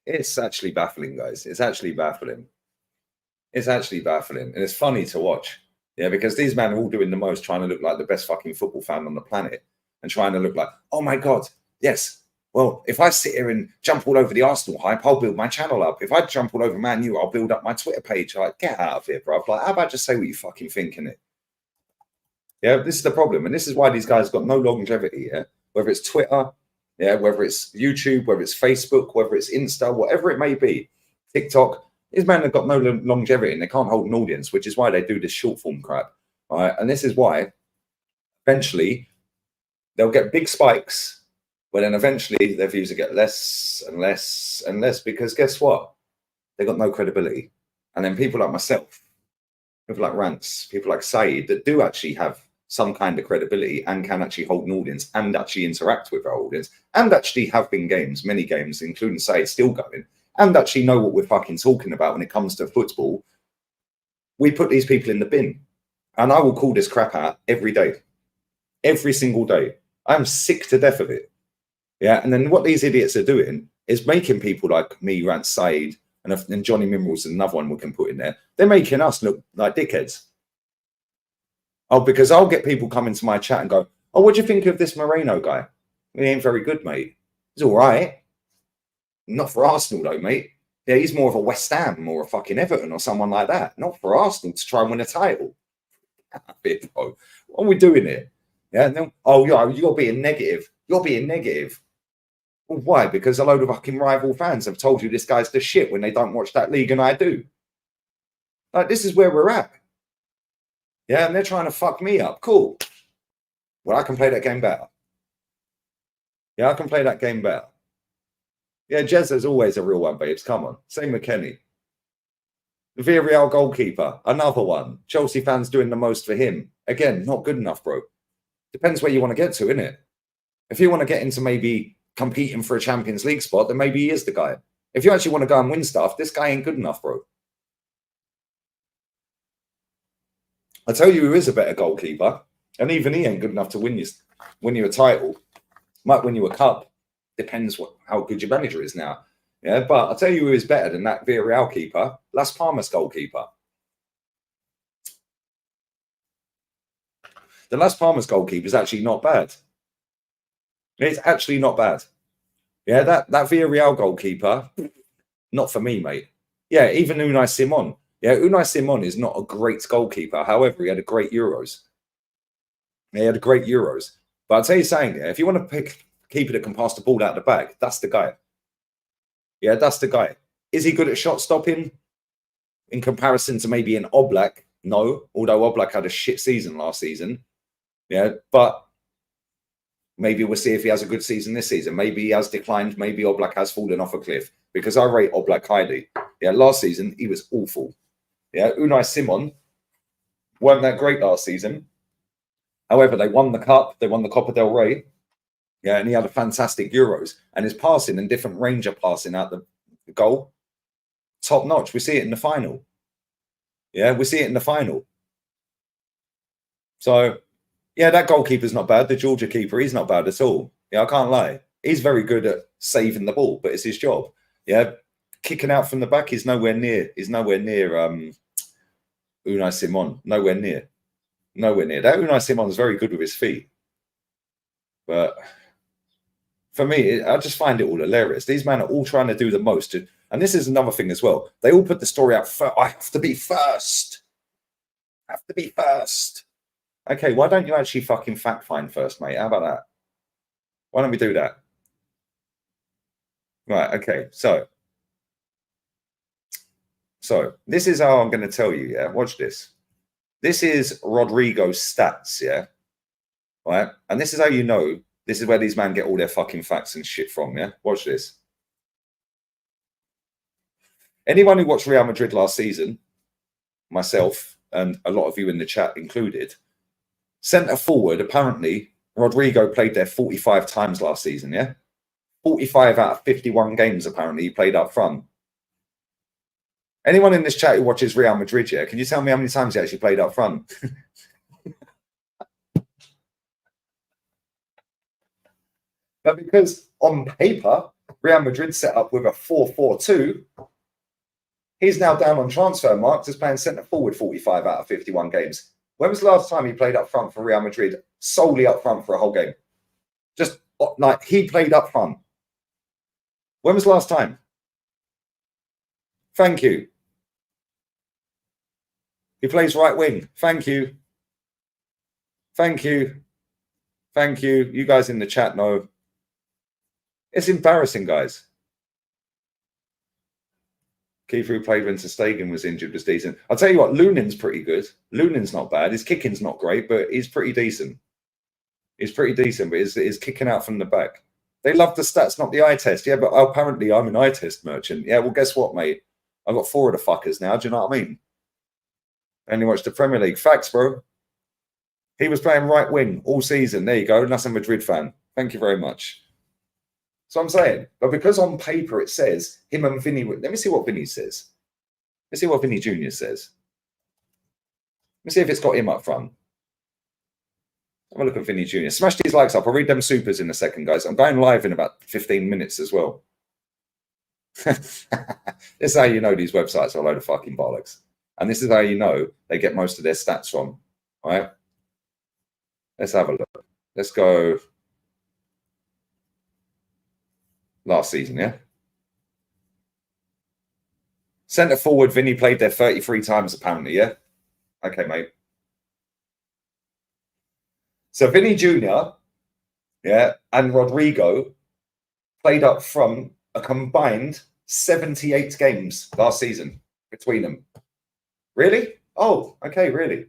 It's actually baffling, guys. It's actually baffling. It's actually baffling. And it's funny to watch. Yeah, because these men are all doing the most, trying to look like the best fucking football fan on the planet and trying to look like, oh my God, yes. Well, if I sit here and jump all over the Arsenal hype, I'll build my channel up. If I jump all over Man U, I'll build up my Twitter page. Like, get out of here, bro. Like, how about just say what you fucking think, innit? Yeah, this is the problem. And this is why these guys got no longevity, yeah? Whether it's Twitter, yeah, whether it's YouTube, whether it's Facebook, whether it's Insta, whatever it may be, TikTok, these men have got no longevity and they can't hold an audience, which is why they do this short form crap. Right? And this is why eventually they'll get big spikes, but then eventually their views will get less and less and less because guess what? They got no credibility. And then people like myself, people like Rance, people like Saeed that do actually have some kind of credibility and can actually hold an audience and actually interact with our audience and actually have been games, many games, including Saeed still going, and actually know what we're fucking talking about when it comes to football. We put these people in the bin. And I will call this crap out every day. Every single day. I'm sick to death of it. Yeah. And then what these idiots are doing is making people like me, Rance, Saeed, and Johnny Minerals, another one we can put in there. They're making us look like dickheads. Oh, because I'll get people come into my chat and go, oh, what do you think of this Merino guy? He ain't very good, mate. He's all right. Not for Arsenal, though, mate. Yeah, he's more of a West Ham or a fucking Everton or someone like that. Not for Arsenal to try and win a title. What are we doing here? Yeah, and then, oh, yeah, you're being negative. You're being negative. Well, why? Because a load of fucking rival fans have told you this guy's the shit when they don't watch that league, and I do. Like, this is where we're at. Yeah, and they're trying to fuck me up. Cool. Well, I can play that game better. Yeah, I can play that game better. Yeah, Jez is always a real one, babes. Come on. Same with Kenny. The Villarreal goalkeeper, another one. Chelsea fans doing the most for him. Again, not good enough, bro. Depends where you want to get to, innit? If you want to get into maybe competing for a Champions League spot, then maybe he is the guy. If you actually want to go and win stuff, this guy ain't good enough, bro. I tell you who is a better goalkeeper, and even he ain't good enough to win you a title. Might win you a cup. Depends how good your manager is now. Yeah, but I'll tell you who is better than that Villarreal keeper, Las Palmas goalkeeper. The Las Palmas goalkeeper is actually not bad. It's actually not bad. Yeah, that Villarreal goalkeeper, not for me, mate. Yeah, even Unai Simon. Yeah, Unai Simon is not a great goalkeeper. However, he had a great Euros. He had a great Euros. But I'll tell you something, yeah, if you want to pick a keeper that can pass the ball out the back, that's the guy. Yeah, that's the guy. Is he good at shot stopping in comparison to maybe an Oblak? No, although Oblak had a shit season last season. Yeah, but maybe we'll see if he has a good season this season. Maybe he has declined. Maybe Oblak has fallen off a cliff because I rate Oblak highly. Yeah, last season, he was awful. Yeah, Unai Simon weren't that great last season. However, they won the cup. They won the Copa del Rey. Yeah, and he had a fantastic Euros. And his passing and different range of passing out the goal, top notch. We see it in the final. Yeah, we see it in the final. So, yeah, that goalkeeper's not bad. The Georgia keeper, he's not bad at all. Yeah, I can't lie. He's very good at saving the ball, but it's his job. Yeah, kicking out from the back is nowhere near. Unai Simon. Nowhere near. That Unai Simon's very good with his feet. But for me, I just find it all hilarious. These men are all trying to do the most. And this is another thing as well. They all put the story out first. I have to be first. Okay, why don't you actually fucking fact find first, mate? How about that? Why don't we do that? Right, okay. So this is how I'm going to tell you, yeah? Watch this. This is Rodrigo's stats, yeah? Right? And this is how you know this is where these men get all their fucking facts and shit from, yeah? Watch this. Anyone who watched Real Madrid last season, myself, and a lot of you in the chat included, centre forward, apparently, Rodrigo played there 45 times last season, yeah? 45 out of 51 games, apparently, he played up front. Anyone in this chat who watches Real Madrid, yeah, can you tell me how many times he actually played up front? But because on paper, Real Madrid set up with a 4-4-2, he's now down on transfer marks as playing centre forward 45 out of 51 games. When was the last time he played up front for Real Madrid, solely up front for a whole game? Just like he played up front. When was the last time? Thank you. He plays right wing. Thank you. You guys in the chat know. It's embarrassing, guys. Keeper who played when Ter Stegen was injured was decent. I'll tell you what, Lunin's pretty good. Lunin's not bad. His kicking's not great, but he's pretty decent. He's pretty decent, but he's kicking out from the back. They love the stats, not the eye test. Yeah, but apparently I'm an eye test merchant. Yeah, well, guess what, mate? I've got 4 of the fuckers now. Do you know what I mean? Only watched the Premier League. Facts, bro. He was playing right wing all season. There you go. That's a Madrid fan. Thank you very much. So I'm saying, but because on paper it says him and Vinny. Let me see what Vinny says. Let's see what Vinny Jr. says. Let me see if it's got him up front. Have a look at Vinny Jr. Smash these likes up. I'll read them supers in a second, guys. I'm going live in about 15 minutes as well. This is how you know these websites are a load of fucking bollocks. And this is how you know they get most of their stats from. All right? Let's have a look. Let's go last season, yeah? Centre forward, Vinny played there 33 times apparently, yeah? Okay, mate. So Vinny Jr., yeah, and Rodrigo played up front a combined 78 games last season between them. Really? Oh, okay, really.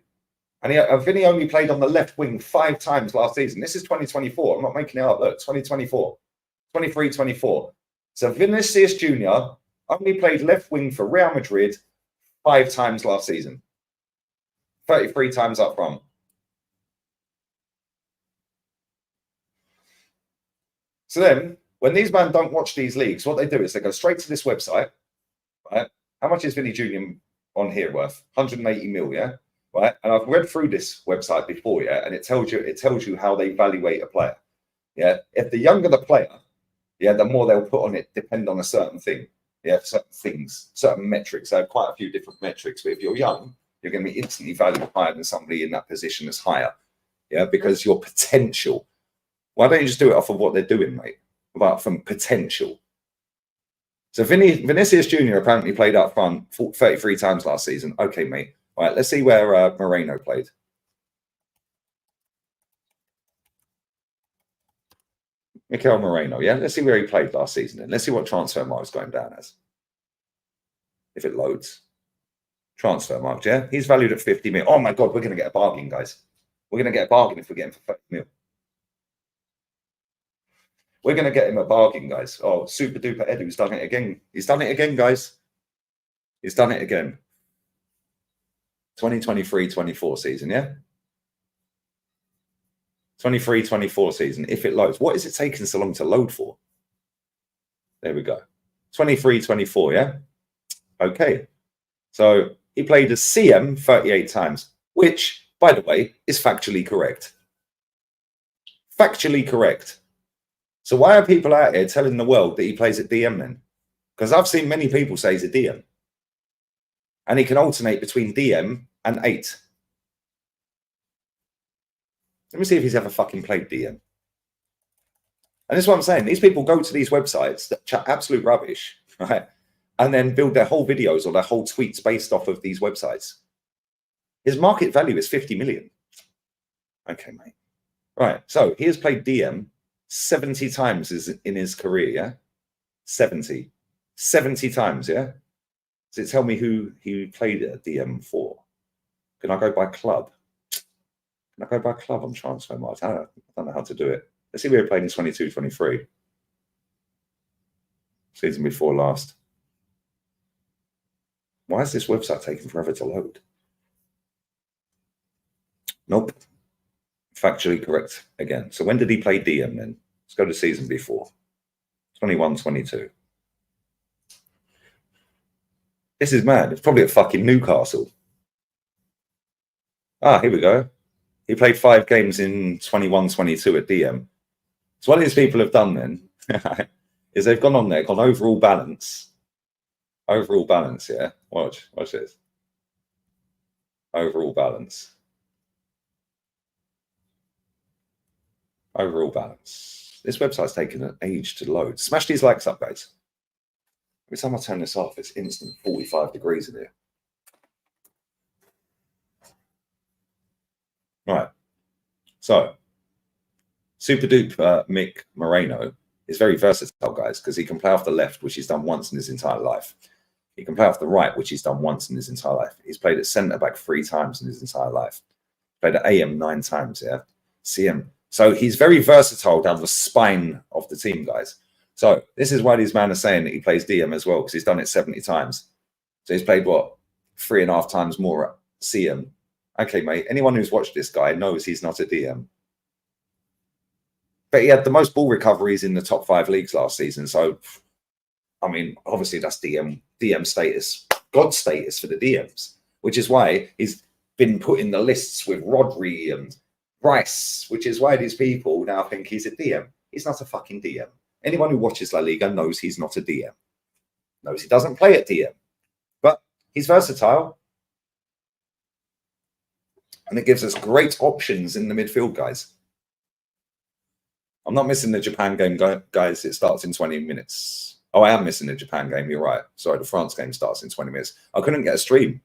And Vinny only played on the left wing 5 times last season. This is 2024. I'm not making it up. Look, 2024. 23-24. So Vinicius Jr. only played left wing for Real Madrid 5 times last season. 33 times up front. So then, when these men don't watch these leagues, what they do is they go straight to this website, right? How much is Vinny Jr. on here worth? 180 mil, yeah? Right? And I've read through this website before, yeah, and it tells you how they evaluate a player. Yeah. If the younger the player, yeah, the more they'll put on it, depend on a certain thing. Yeah, certain things, certain metrics. They have quite a few different metrics. But if you're young, you're going to be instantly valued higher than somebody in that position that's higher. Yeah, because your potential. Why don't you just do it off of what they're doing, mate? Apart from potential. So Vinicius Jr. apparently played up front 33 times last season. Okay, mate. All right, let's see where Merino played. Mikel Merino, yeah? Let's see where he played last season. And let's see what transfer mark's going down as. If it loads. Transfer mark, yeah? He's valued at 50 mil. Oh, my God, we're going to get a bargain, guys. We're going to get a bargain if we get him for 30 mil. We're going to get him a bargain, guys. Oh, super duper Edu's done it again. He's done it again, guys. He's done it again. 2023-24 season, yeah? 23-24 season, if it loads. What is it taking so long to load for? There we go. 23-24, yeah? Okay. So he played as CM 38 times, which, by the way, is factually correct. Factually correct. So why are people out here telling the world that he plays at DM then? Because I've seen many people say he's a DM. And he can alternate between DM and 8. Let me see if he's ever fucking played DM. And this is what I'm saying. These people go to these websites that chat absolute rubbish, right? And then build their whole videos or their whole tweets based off of these websites. His market value is 50 million. Okay, mate. Right. So he has played DM 70 times in his career, yeah? 70. 70 times, yeah? Does it tell me who he played at DM for? Can I go by club? Can I go by club on transfer market? I don't know how to do it. Let's see where he played in 22-23. Season before last. Why is this website taking forever to load? Nope. Factually correct again. So when did he play DM then? Let's go to season before. 21-22. This is mad. It's probably at fucking Newcastle. Ah, here we go. He played 5 games in 21-22 at DM. So what these people have done then is they've gone on there, gone overall balance. Overall balance, yeah. Watch this. Overall balance. Overall balance. This website's taken an age to load. Smash these likes up, guys. Every time I turn this off, it's instant 45 degrees in here. Right. So, super duper Mick Merino is very versatile, guys, because he can play off the left, which he's done once in his entire life. He can play off the right, which he's done once in his entire life. He's played at centre back 3 times in his entire life. Played at AM 9 times, yeah. CM So he's very versatile down the spine of the team, guys. So this is why these men are saying that he plays DM as well, because he's done it 70 times. So he's played, what, 3.5 times more at CM. Okay, mate, anyone who's watched this guy knows he's not a DM. But he had the most ball recoveries in the top 5 leagues last season. So, I mean, obviously that's DM status, God status for the DMs, which is why he's been put in the lists with Rodri and Rice, which is why these people now think he's a DM. He's not a fucking DM. Anyone who watches La Liga knows he's not a DM. Knows he doesn't play at DM. But he's versatile. And it gives us great options in the midfield, guys. I'm not missing the Japan game, guys. It starts in 20 minutes. Oh, I am missing the Japan game. You're right. Sorry, the France game starts in 20 minutes. I couldn't get a stream.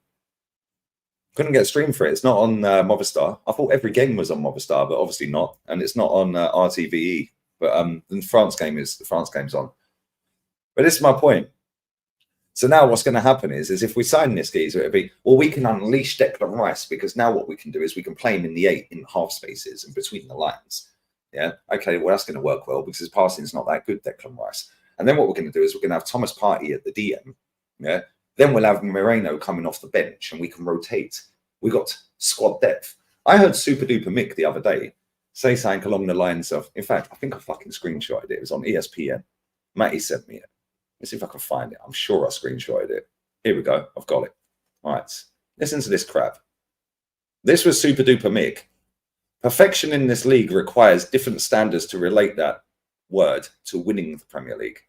Couldn't get a stream for it. It's not on Movistar. I thought every game was on Movistar, but obviously not. And it's not on RTVE. But the France game's on. But this is my point. So now what's going to happen is if we sign this geezer, it'll be, well, we can unleash Declan Rice, because now what we can do is we can play him in the 8 in half spaces and between the lines. Yeah. Okay. Well, that's going to work well because his passing is not that good, Declan Rice. And then what we're going to do is we're going to have Thomas Partey at the DM. Yeah. Then we'll have Merino coming off the bench and we can rotate. We got squad depth. I heard Super Duper Mick the other day say something along the lines of, in fact, I think I fucking screenshotted it. It was on ESPN. Matty sent me it. Let's see if I can find it. I'm sure I screenshotted it. Here we go. I've got it. All right. Listen to this crap. This was Super Duper Mick. Perfection in this league requires different standards to relate that word to winning the Premier League.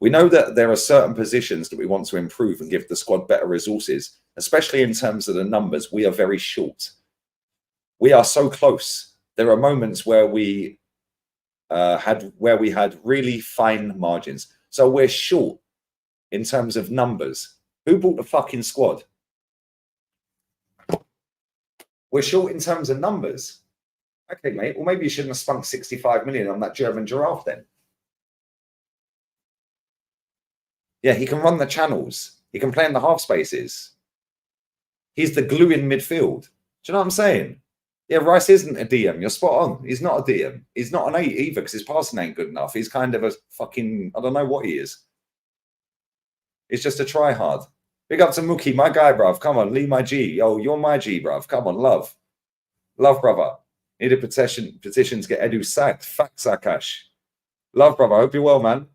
We know that there are certain positions that we want to improve and give the squad better resources, especially in terms of the numbers. We are very short. We are so close. There are moments where we had really fine margins. So we're short in terms of numbers. Who bought the fucking squad? We're short in terms of numbers. Okay, mate. Well, maybe you shouldn't have spunk 65 million on that German giraffe then. Yeah, he can run the channels. He can play in the half spaces. He's the glue in midfield. Do you know what I'm saying? Yeah, Rice isn't a DM. You're spot on. He's not a DM. He's not an 8 either because his passing ain't good enough. He's kind of a fucking, I don't know what he is. He's just a try hard. Big up to Mookie, my guy, bruv. Come on, Lee, my G. Yo, you're my G, bruv. Come on, love. Love, brother. Need a petition to get Edu sacked. Facts, Akash. Love, brother. I hope you're well, man.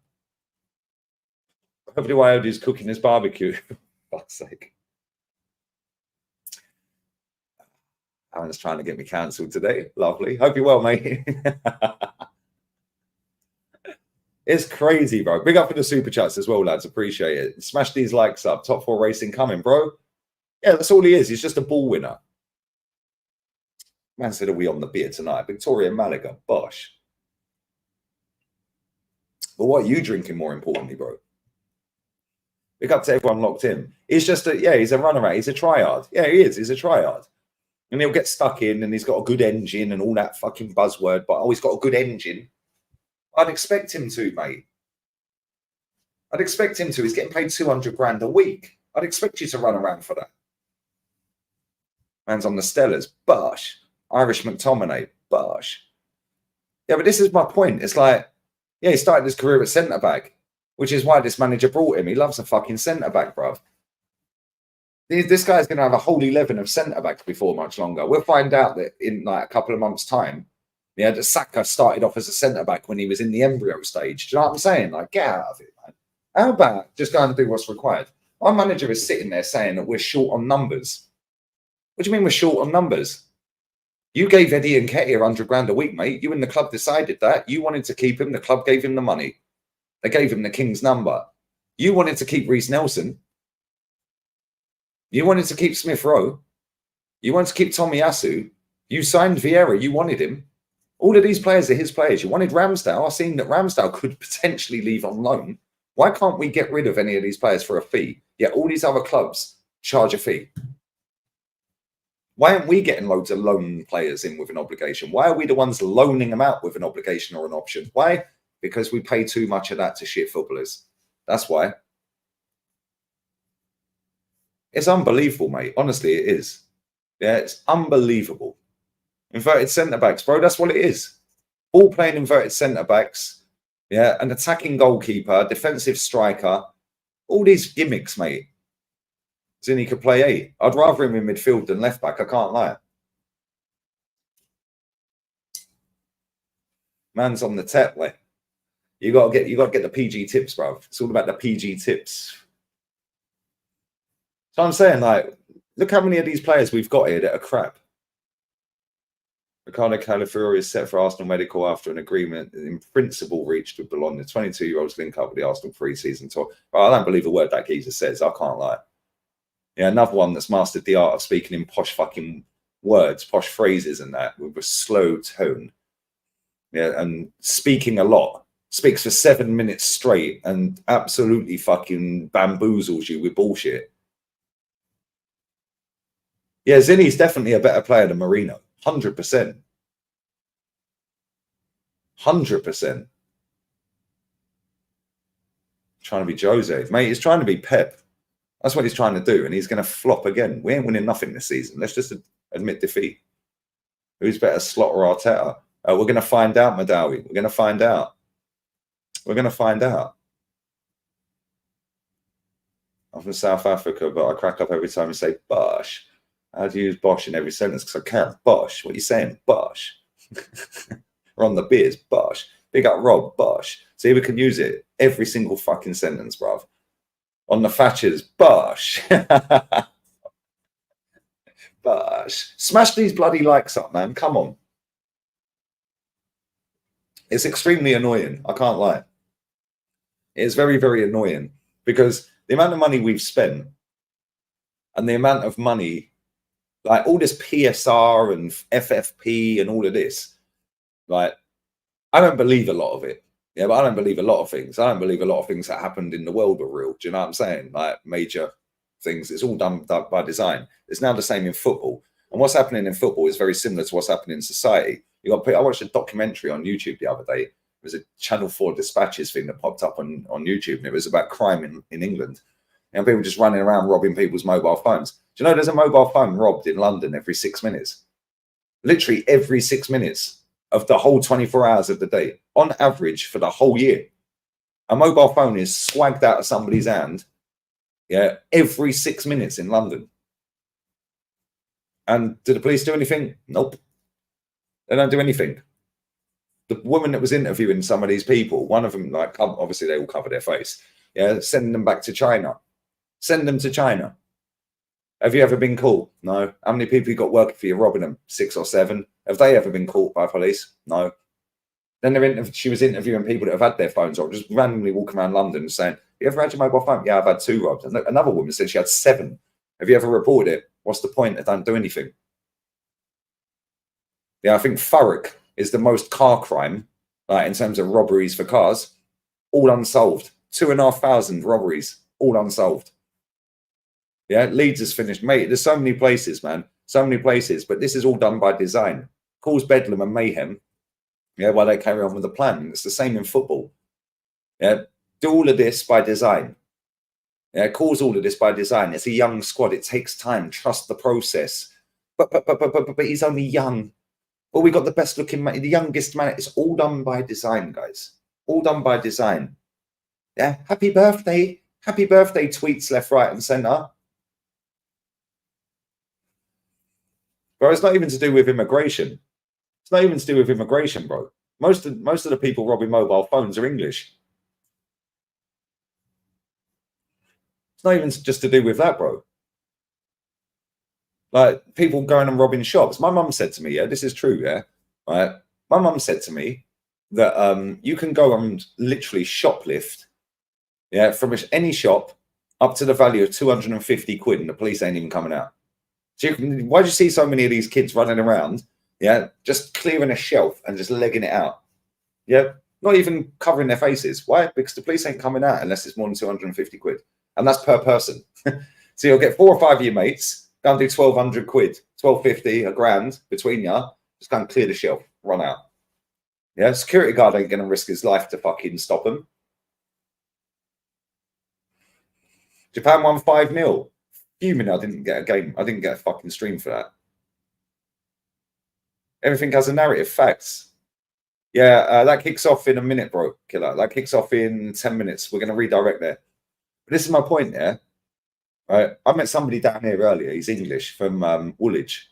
Hopefully Wyody's cooking his barbecue. For fuck's sake. Alan's trying to get me cancelled today. Lovely. Hope you're well, mate. It's crazy, bro. Big up for the super chats as well, lads. Appreciate it. Smash these likes up. Top 4 racing coming, bro. Yeah, that's all he is. He's just a ball winner. Man said, are we on the beer tonight? Victoria Malaga. Bosh. But what are you drinking more importantly, bro? Big up to everyone locked in. He's just he's a runner out. He's a tryhard. Yeah, he is. He's a tryhard. And he'll get stuck in and he's got a good engine and all that fucking buzzword, but he's got a good engine. I'd expect him to, mate. I'd expect him to. He's getting paid 200 grand a week. I'd expect you to run around for that. Man's on the Stellars. Bosh. Irish McTominay. Bosh. Yeah, but this is my point. It's like, yeah, he started his career at centre-back, which is why this manager brought him. He loves a fucking centre-back, bruv. This guy's going to have a whole 11 of centre-backs before much longer. We'll find out that in like a couple of months' time, yeah, that Saka started off as a centre-back when he was in the embryo stage. Do you know what I'm saying? Like, get out of it, man. How about just going to do what's required? Our manager is sitting there saying that we're short on numbers. What do you mean we're short on numbers? You gave Eddie and Ketty 100 grand a week, mate. You and the club decided that. You wanted to keep him. The club gave him the money. They gave him the king's number. You wanted to keep Reece Nelson. You wanted to keep Smith Rowe. You wanted to keep Tomiyasu. You signed Vieira. You wanted him. All of these players are his players. You wanted Ramsdale. I've seen that Ramsdale could potentially leave on loan. Why can't we get rid of any of these players for a fee? Yet all these other clubs charge a fee. Why aren't we getting loads of loan players in with an obligation? Why are we the ones loaning them out with an obligation or an option? Why? Because we pay too much of that to shit footballers. That's why. It's unbelievable, mate. Honestly, it is. Yeah, it's unbelievable. Inverted centre-backs, bro. That's what it is. Ball playing inverted centre backs, yeah, an attacking goalkeeper, defensive striker, all these gimmicks, mate. Zinni could play 8. I'd rather him in midfield than left back. I can't lie. Man's on the tap, like you got to get the PG tips, bro. It's all about the PG tips. So I'm saying, like, look how many of these players we've got here that are crap. Ricardo Calafiori is set for Arsenal medical after an agreement in principle reached with Bologna. The 22-year-old's link up with the Arsenal pre-season tour. But I don't believe a word that geezer says. I can't lie. Yeah, another one that's mastered the art of speaking in posh fucking words, posh phrases and that, with a slow tone. Yeah, and speaking a lot. Speaks for 7 minutes straight and absolutely fucking bamboozles you with bullshit. Yeah, Zinni's definitely a better player than Merino. 100%. 100%. Trying to be Jose. Mate, he's trying to be Pep. That's what he's trying to do, and he's going to flop again. We ain't winning nothing this season. Let's just admit defeat. Who's better, Slot or Arteta? We're going to find out, Madawi. We're going to find out. We're going to find out. I'm from South Africa, but I crack up every time you say Bosh. How do you use Bosh in every sentence? Because I can't. Bosh. What are you saying? Bosh. We're on the beers. Bosh. Big up Rob. Bosh. See, we can use it every single fucking sentence, bruv. On the Thatchers. Bosh. Bosh. Smash these bloody likes up, man. Come on. It's extremely annoying. I can't lie. It's very, very annoying because the amount of money we've spent and the amount of money, like all this PSR and FFP and all of this, like, I don't believe a lot of it. Yeah, but I don't believe a lot of things. I don't believe a lot of things that happened in the world were real. Do you know what I'm saying? Like major things. It's all done by design. It's now the same in football. And what's happening in football is very similar to what's happening in society. I watched a documentary on YouTube the other day. It was a Channel 4 Dispatches thing that popped up on YouTube, and it was about crime in England. And people just running around robbing people's mobile phones. Do you know there's a mobile phone robbed in London every 6 minutes? Literally every 6 minutes of the whole 24 hours of the day. On average, for the whole year. A mobile phone is swagged out of somebody's hand, yeah, every 6 minutes in London. And did the police do anything? Nope. They don't do anything. The woman that was interviewing some of these people, one of them, like, obviously they all cover their face. Yeah, sending them back to China. Send them to China. Have you ever been caught? No. How many people you got working for you robbing them? 6 or 7. Have they ever been caught by police? No. Then she was interviewing people that have had their phones or just randomly walking around London saying, you ever had your mobile phone? Yeah, I've had 2 robbed. And another woman said she had 7. Have you ever reported it? What's the point? They don't do anything. Yeah, I think Thurrock is the most car crime, in terms of robberies for cars, all unsolved. 2,500 robberies, all unsolved. Yeah, Leeds has finished. Mate, there's so many places, man. So many places. But this is all done by design. Cause bedlam and mayhem. Yeah, while they carry on with the plan. It's the same in football. Yeah, do all of this by design. Yeah, cause all of this by design. It's a young squad. It takes time. Trust the process. But he's only young. Well, we got the best looking man, the youngest man. It's all done by design, guys. All done by design. Yeah, happy birthday tweets left, right, and centre. Bro, it's not even to do with immigration. It's not even to do with immigration, bro. Most of the people robbing mobile phones are English. It's not even just to do with that, bro. Like people going and robbing shops. My mum said to me, yeah, this is true, yeah. Right. My mum said to me that you can go and literally shoplift, yeah, from any shop up to the value of 250 quid, and the police ain't even coming out. So why do you see so many of these kids running around, yeah, just clearing a shelf and just legging it out? Yeah, not even covering their faces. Why? Because the police ain't coming out unless it's more than 250 quid. And that's per person. So you'll get 4 or 5 of your mates, go and do 1,200 quid, 1,250, a grand between you, just go and clear the shelf, run out. Yeah, security guard ain't going to risk his life to fucking stop them. Japan won 5-0. Fuming, I didn't get a game. I didn't get a fucking stream for that. Everything has a narrative, facts. Yeah, that kicks off in a minute, bro, killer. That kicks off in 10 minutes. We're going to redirect there. But this is my point, yeah? Right? I met somebody down here earlier. He's English from Woolwich.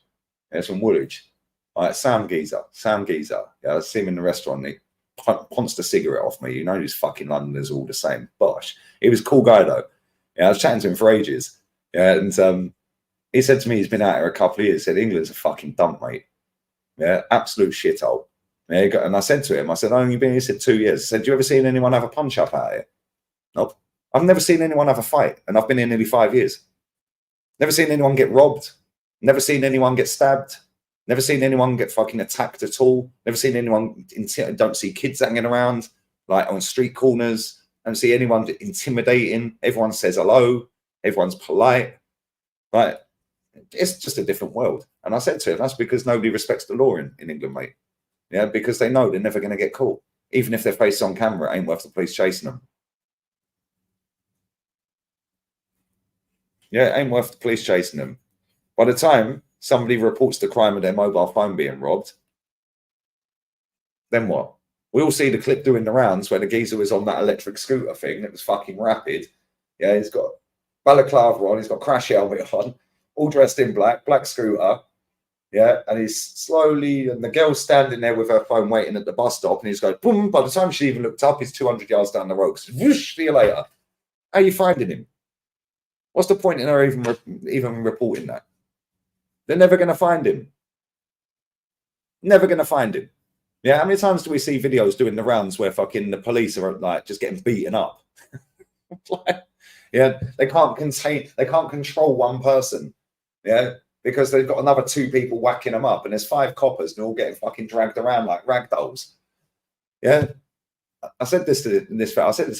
Yeah, it's from Woolwich. All right, Sam Geezer. Sam Geezer. Yeah, I see him in the restaurant. He punts the cigarette off me. You know, these fucking Londoners all the same. Bosh. He was a cool guy, though. Yeah, I was chatting to him for ages. Yeah, and he said to me he's been out here a couple of years. He said, England's a fucking dump, mate. Yeah, absolute shithole. Yeah, and I said to him, I said, oh, you've been here, he said 2 years. I said, you ever seen anyone have a punch up out here? Nope. I've never seen anyone have a fight, and I've been here nearly 5 years. Never seen anyone get robbed. Never seen anyone get stabbed. Never seen anyone get fucking attacked at all. Never seen anyone, don't see kids hanging around, like on street corners. Don't see anyone intimidating. Everyone says hello. Everyone's polite. Like, it's just a different world. And I said to him, that's because nobody respects the law in England, mate. Yeah, because they know they're never going to get caught. Even if their face is on camera, it ain't worth the police chasing them. Yeah, it ain't worth the police chasing them. By the time somebody reports the crime of their mobile phone being robbed, then what? We all see the clip doing the rounds where the geezer was on that electric scooter thing. It was fucking rapid. Yeah, he's got balaclava on. He's got crash helmet on, all dressed in black, black scooter. Yeah, and he's slowly, and the girl's standing there with her phone waiting at the bus stop, and he's going, boom. By the time she even looked up, he's 200 yards down the road. Whoosh, see you later. How are you finding him? What's the point in her even reporting that? They're never going to find him. Never going to find him. Yeah, how many times do we see videos doing the rounds where fucking the police are like just getting beaten up? Yeah, they can't control one person. Yeah, because they've got another 2 people whacking them up, and there's 5 coppers, and they're all getting fucking dragged around like ragdolls. Yeah, I said this to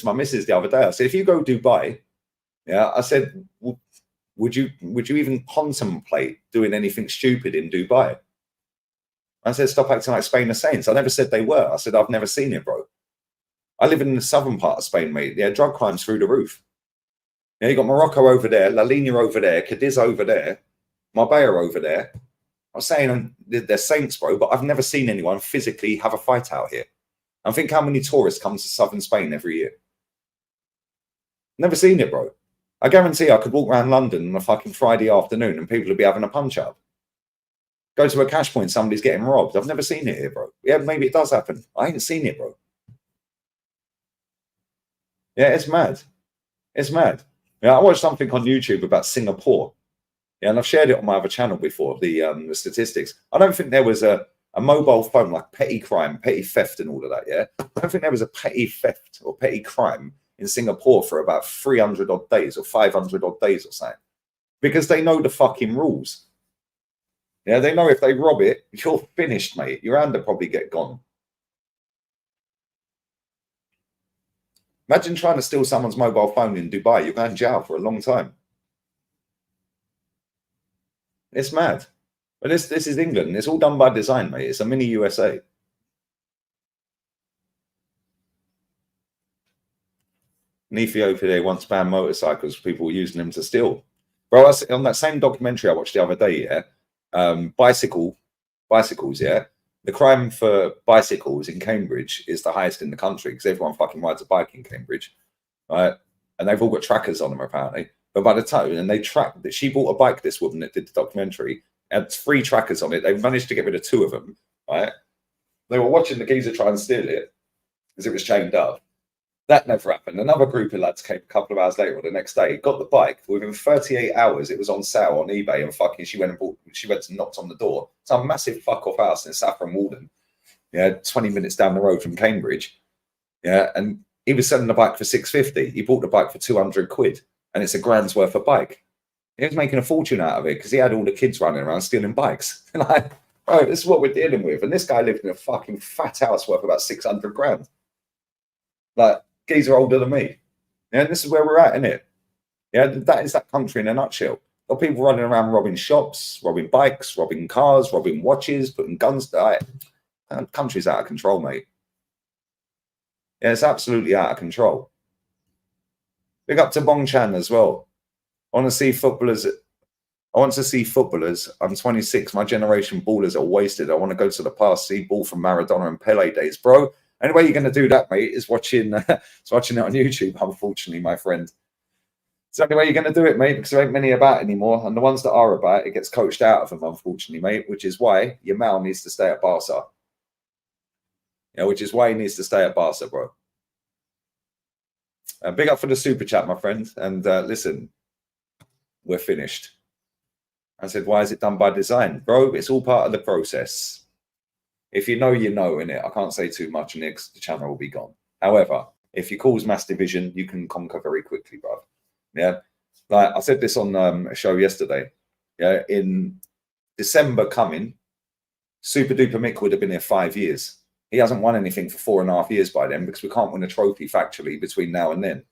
my missus the other day. I said, if you go Dubai, yeah, I said, would you even contemplate doing anything stupid in Dubai? I said, stop acting like Spain are saints. I never said they were. I said, I've never seen it, bro. I live in the southern part of Spain, mate. Yeah, drug crime's through the roof. Yeah, you got Morocco over there, La Linea over there, Cadiz over there, Marbella over there. I'm saying they're saints, bro, but I've never seen anyone physically have a fight out here. I think how many tourists come to southern Spain every year. Never seen it, bro. I guarantee I could walk around London on a fucking Friday afternoon and people would be having a punch up. Go to a cash point, somebody's getting robbed. I've never seen it here, bro. Yeah, maybe it does happen. I ain't seen it, bro. Yeah, it's mad. It's mad. Yeah, I watched something on YouTube about Singapore. Yeah, and I've shared it on my other channel before, the statistics. I don't think there was a mobile phone, like petty crime, petty theft and all of that, yeah? I don't think there was a petty theft or petty crime in Singapore for about 300 odd days or 500 odd days or something. Because they know the fucking rules. Yeah, they know if they rob it, you're finished, mate. Your hand will probably get gone. Imagine trying to steal someone's mobile phone in Dubai. You're going to jail for a long time. It's mad. But this is England. It's all done by design, mate. It's a mini USA. In Ethiopia, they once banned motorcycles. People were using them to steal. Bro, on that same documentary I watched the other day, yeah, bicycles, yeah. The crime for bicycles in Cambridge is the highest in the country because everyone fucking rides a bike in Cambridge, right? And they've all got trackers on them apparently. But by the time, and they tracked that, she bought a bike, this woman that did the documentary, had 3 trackers on it. They managed to get rid of 2 of them, right? They were watching the geezer try and steal it because it was chained up. That never happened. Another group of lads came a couple of hours later or the next day, got the bike. Within 38 hours, it was on sale on eBay, and fucking she went and knocked on the door. Some massive fuck off house in Saffron Walden. Yeah, 20 minutes down the road from Cambridge. Yeah, and he was selling the bike for 650. He bought the bike for 200 quid, and it's a grand's worth of bike. He was making a fortune out of it because he had all the kids running around stealing bikes. And like, bro, this is what we're dealing with. And this guy lived in a fucking fat house worth about 600 grand. Like, geezer older than me. Yeah, and this is where we're at, isn't it? Yeah, that is that country in a nutshell. Got people running around robbing shops, robbing bikes, robbing cars, robbing watches, putting guns to it. Country's out of control, mate. Yeah, it's absolutely out of control. Big up to Bong Chan as well. I want to see footballers I want to see footballers. I'm 26. My generation ballers are wasted. I want to go to the past, see ball from Maradona and Pele days, bro. Any way you're going to do that, mate, is watching it on YouTube, unfortunately, my friend. It's the only way you're going to do it, mate, because there ain't many about anymore. And the ones that are about, it gets coached out of them, unfortunately, mate, which is why your Mal needs to stay at Barca. Yeah, which is why he needs to stay at Barca, bro. Big up for the super chat, my friend. And listen, we're finished. I said, why is it done by design? Bro, it's all part of the process. If you know, you know, innit? I can't say too much, and the channel will be gone. However, if you cause mass division, you can conquer very quickly, bro. Yeah, like I said this on a show yesterday. Yeah, in December coming, Super Duper Mick would have been here 5 years. He hasn't won anything for 4.5 years by then because we can't win a trophy factually between now and then.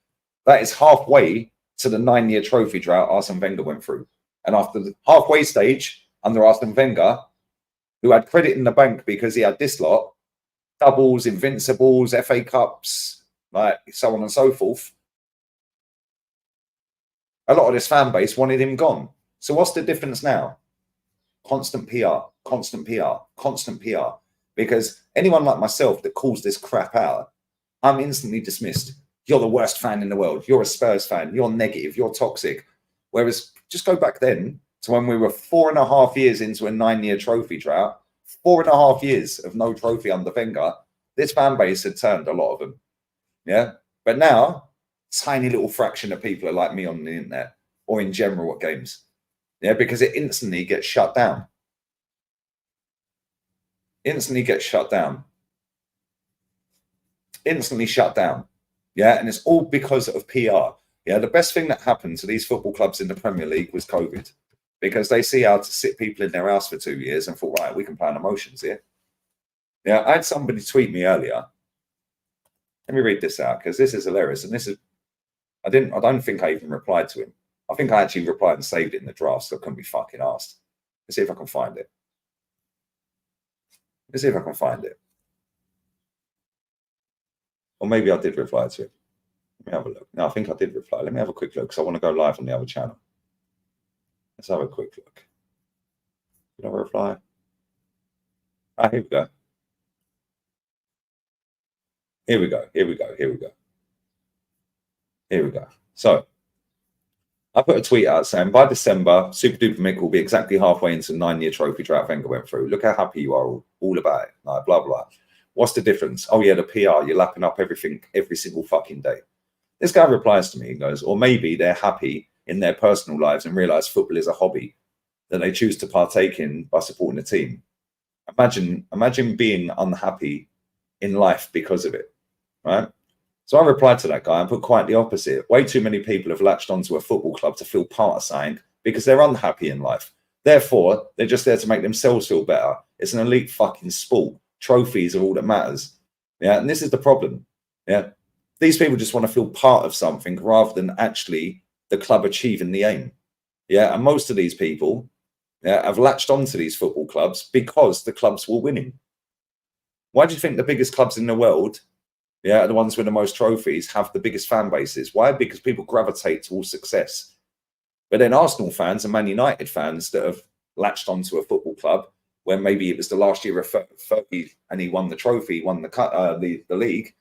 That is halfway to the 9-year trophy drought Arsene Wenger went through. And after the halfway stage under Arsene Wenger, who had credit in the bank because he had this lot, doubles, invincibles, FA Cups, like so on and so forth, a lot of this fan base wanted him gone. So what's the difference now? Constant PR, constant PR, constant PR. Because anyone like myself that calls this crap out, I'm instantly dismissed. You're the worst fan in the world. You're a Spurs fan. You're negative. You're toxic. Whereas just go back then to when we were 4.5 years into a 9-year trophy drought, 4.5 years of no trophy under Wenger, this fan base had turned, a lot of them. Yeah. But now, tiny little fraction of people are like me on the internet or in general at games. Yeah, because it instantly gets shut down. Instantly gets shut down. Instantly shut down. Yeah, and it's all because of PR. Yeah, the best thing that happened to these football clubs in the Premier League was COVID, because they see how to sit people in their house for 2 years and thought, right, we can play on emotions here. Yeah, I had somebody tweet me earlier. Let me read this out because this is hilarious. And this is, I don't think I even replied to him. I think I actually replied and saved it in the draft, so I couldn't be fucking asked. Let's see if I can find it. Let's see if I can find it. Or maybe I did reply to it. Let me have a look. No, I think I did reply. Let me have a quick look because I want to go live on the other channel. Let's have a quick look. Did I reply? Ah, here we go. Here we go. Here we go. Here we go. Here we go. So I put a tweet out saying, by December, Super Duper Mick will be exactly halfway into the 9-year trophy drought Wenger went through. Look how happy you are all about it. Like, blah, blah. What's the difference? Oh, yeah, the PR. You're lapping up everything every single fucking day. This guy replies to me and goes, or maybe they're happy in their personal lives and realize football is a hobby that they choose to partake in by supporting the team. Imagine being unhappy in life because of it, right? So I replied to that guy and put quite the opposite. Way too many people have latched onto a football club to feel part of something because they're unhappy in life. Therefore, they're just there to make themselves feel better. It's an elite fucking sport. Trophies are all that matters. Yeah, and this is the problem. Yeah, these people just want to feel part of something rather than actually the club achieving the aim. Yeah, and most of these people, yeah, have latched onto these football clubs because the clubs were winning. Why do you think the biggest clubs in the world, yeah, the ones with the most trophies, have the biggest fan bases? Why? Because people gravitate towards success. But then Arsenal fans and Man United fans that have latched onto a football club when maybe it was the last year of Fergie and he won the trophy, won the league,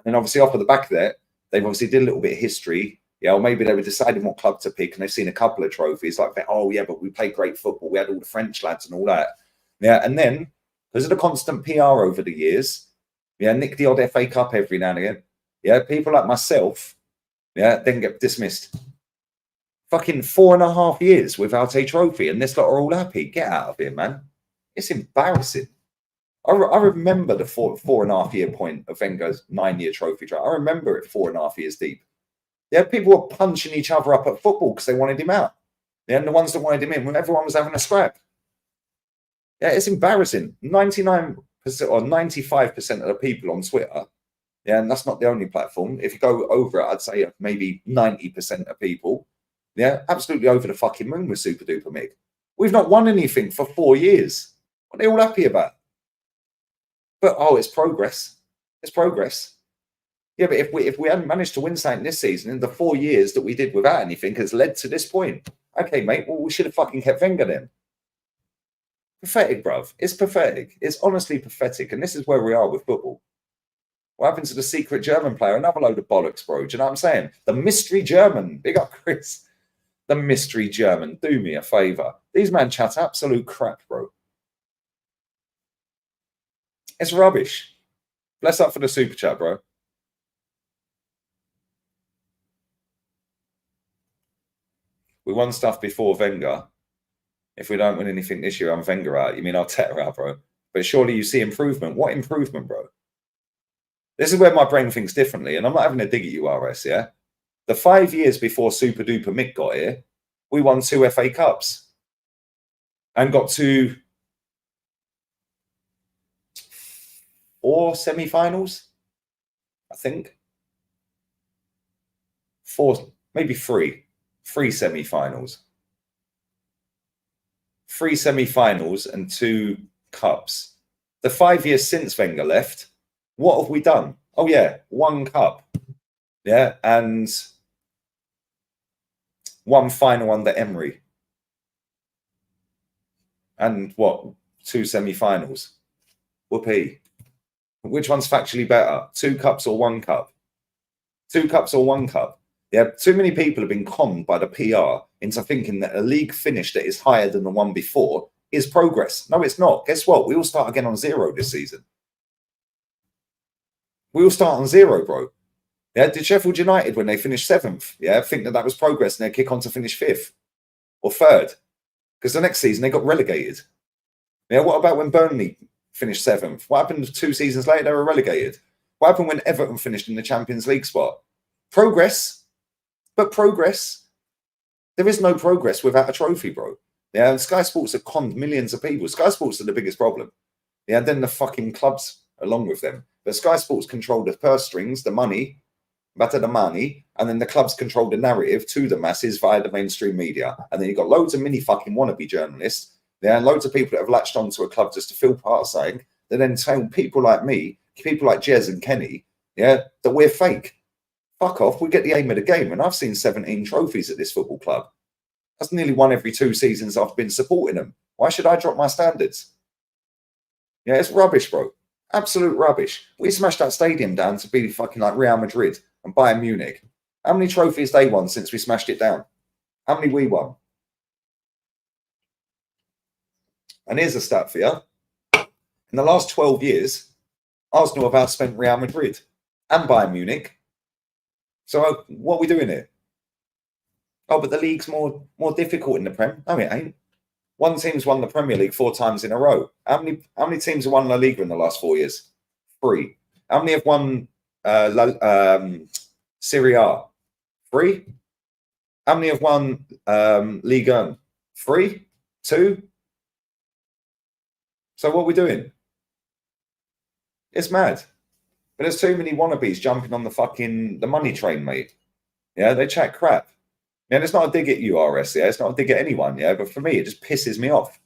and obviously off of the back of that, they've obviously did a little bit of history. Yeah, or maybe they were deciding what club to pick and they've seen a couple of trophies like, oh yeah, but we played great football. We had all the French lads and all that. Yeah, and then because of the constant PR over the years, yeah, nick the odd FA Cup every now and again. Yeah, people like myself, yeah, then get dismissed. Fucking 4.5 years without a trophy, and this lot are all happy. Get out of here, man. It's embarrassing. I remember the 4.5 year point of Wenger's 9-year trophy drought. I remember it 4.5 years deep. Yeah, people were punching each other up at football because they wanted him out. Yeah, and the ones that wanted him in, when everyone was having a scrap. Yeah, it's embarrassing. 99% or 95% of the people on Twitter, yeah, and that's not the only platform. If you go over it, I'd say maybe 90% of people, yeah, absolutely over the fucking moon with Super Duper Mick. We've not won anything for 4 years. What are they all happy about? But oh, it's progress. It's progress. Yeah, but if we hadn't managed to win something this season in the 4 years that we did without anything has led to this point. Okay, mate, well, we should have fucking kept Wenger then. Pathetic, bruv. It's pathetic. It's honestly pathetic. And this is where we are with football. What happened to the secret German player? Another load of bollocks, bro. Do you know what I'm saying? The mystery German. Big up, Chris. The mystery German. Do me a favour. These man chat absolute crap, bro. It's rubbish. Bless up for the super chat, bro. We won stuff before Wenger. If we don't win anything this year, I'm Wenger out. You mean Arteta out, bro? But surely you see improvement. What improvement, bro? This is where my brain thinks differently, and I'm not having a dig at you, RS, yeah? The 5 years before Super Duper Mick got here, we won 2 FA Cups and got to 4 semi-finals, I think. 4, maybe 3. 3 semi-finals. 3 semi-finals and 2 cups. The 5 years since Wenger left, what have we done? Oh, yeah, 1 cup. Yeah, and 1 final under Emery. And what? 2 semi-finals. Whoopee. Which one's factually better? 2 cups or 1 cup? 2 cups or 1 cup? Yeah, too many people have been conned by the PR into thinking that a league finish that is higher than the one before is progress. No, it's not. Guess what? We all start again on 0 this season. We all start on 0, bro. Yeah, did Sheffield United, when they finished 7th, yeah, think that was progress and they'd kick on to finish 5th or 3rd? Because the next season they got relegated. Yeah, what about when Burnley finished 7th? What happened 2 seasons later? They were relegated. What happened when Everton finished in the Champions League spot? Progress. But progress, there is no progress without a trophy, bro. Yeah, and Sky Sports have conned millions of people. Sky Sports are the biggest problem. Yeah, and then the fucking clubs along with them. But Sky Sports control the purse strings, the money, the money, and then the clubs control the narrative to the masses via the mainstream media. And then you've got loads of mini fucking wannabe journalists. Yeah, and loads of people that have latched onto a club just to feel part of something. They then tell people like me, people like Jez and Kenny, yeah, that we're fake. Fuck off, we get the aim of the game. And I've seen 17 trophies at this football club. That's nearly 1 every 2 seasons I've been supporting them. Why should I drop my standards? Yeah, it's rubbish, bro. Absolute rubbish. We smashed that stadium down to be fucking like Real Madrid and Bayern Munich. How many trophies they won since we smashed it down? How many we won? And here's a stat for you. In the last 12 years, Arsenal have outspent Real Madrid and Bayern Munich. So what are we doing here? Oh, but the league's more difficult in the Prem. No, it ain't. One team's won the Premier League 4 times in a row. How many teams have won La Liga in the last 4 years? 3. How many have won Serie A? 3. How many have won Liga? 3? 2? So what are we doing? It's mad. But there's too many wannabes jumping on the money train, mate. Yeah, they chat crap. Yeah, it's not a dig at you, RS. Yeah, it's not a dig at anyone. Yeah, but for me, it just pisses me off.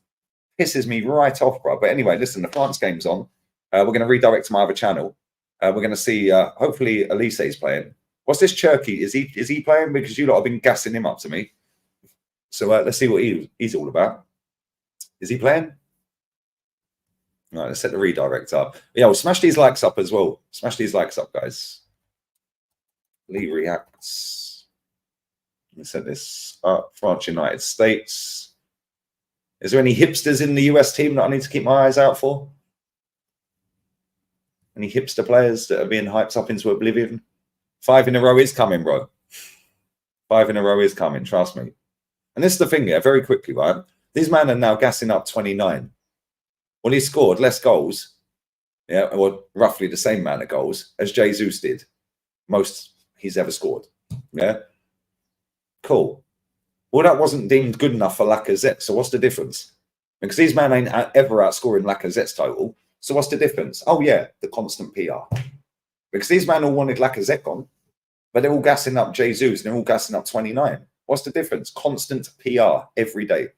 Pisses me right off, bro. But anyway, listen, the France game's on. We're going to redirect to my other channel. We're going to see. Hopefully, Elise is playing. What's this Cherky? Is he playing? Because you lot have been gassing him up to me. So let's see what he's all about. Is he playing? Right, let's set the redirect up. Yeah, we'll smash these likes up as well. Smash these likes up, guys. Lee reacts. Let's set this up. France, United States. Is there any hipsters in the US team that I need to keep my eyes out for? Any hipster players that are being hyped up into oblivion? 5 in a row is coming, bro. 5 in a row is coming, trust me. And this is the thing here, very quickly, right? These men are now gassing up 29. Well, he scored less goals, yeah, or roughly the same amount of goals as Jesus did. Most he's ever scored. Yeah. Cool. Well, that wasn't deemed good enough for Lacazette. So what's the difference? Because these men ain't ever outscoring Lacazette's total. So what's the difference? Oh, yeah, the constant PR. Because these men all wanted Lacazette on, but they're all gassing up Jesus and they're all gassing up 29. What's the difference? Constant PR every day.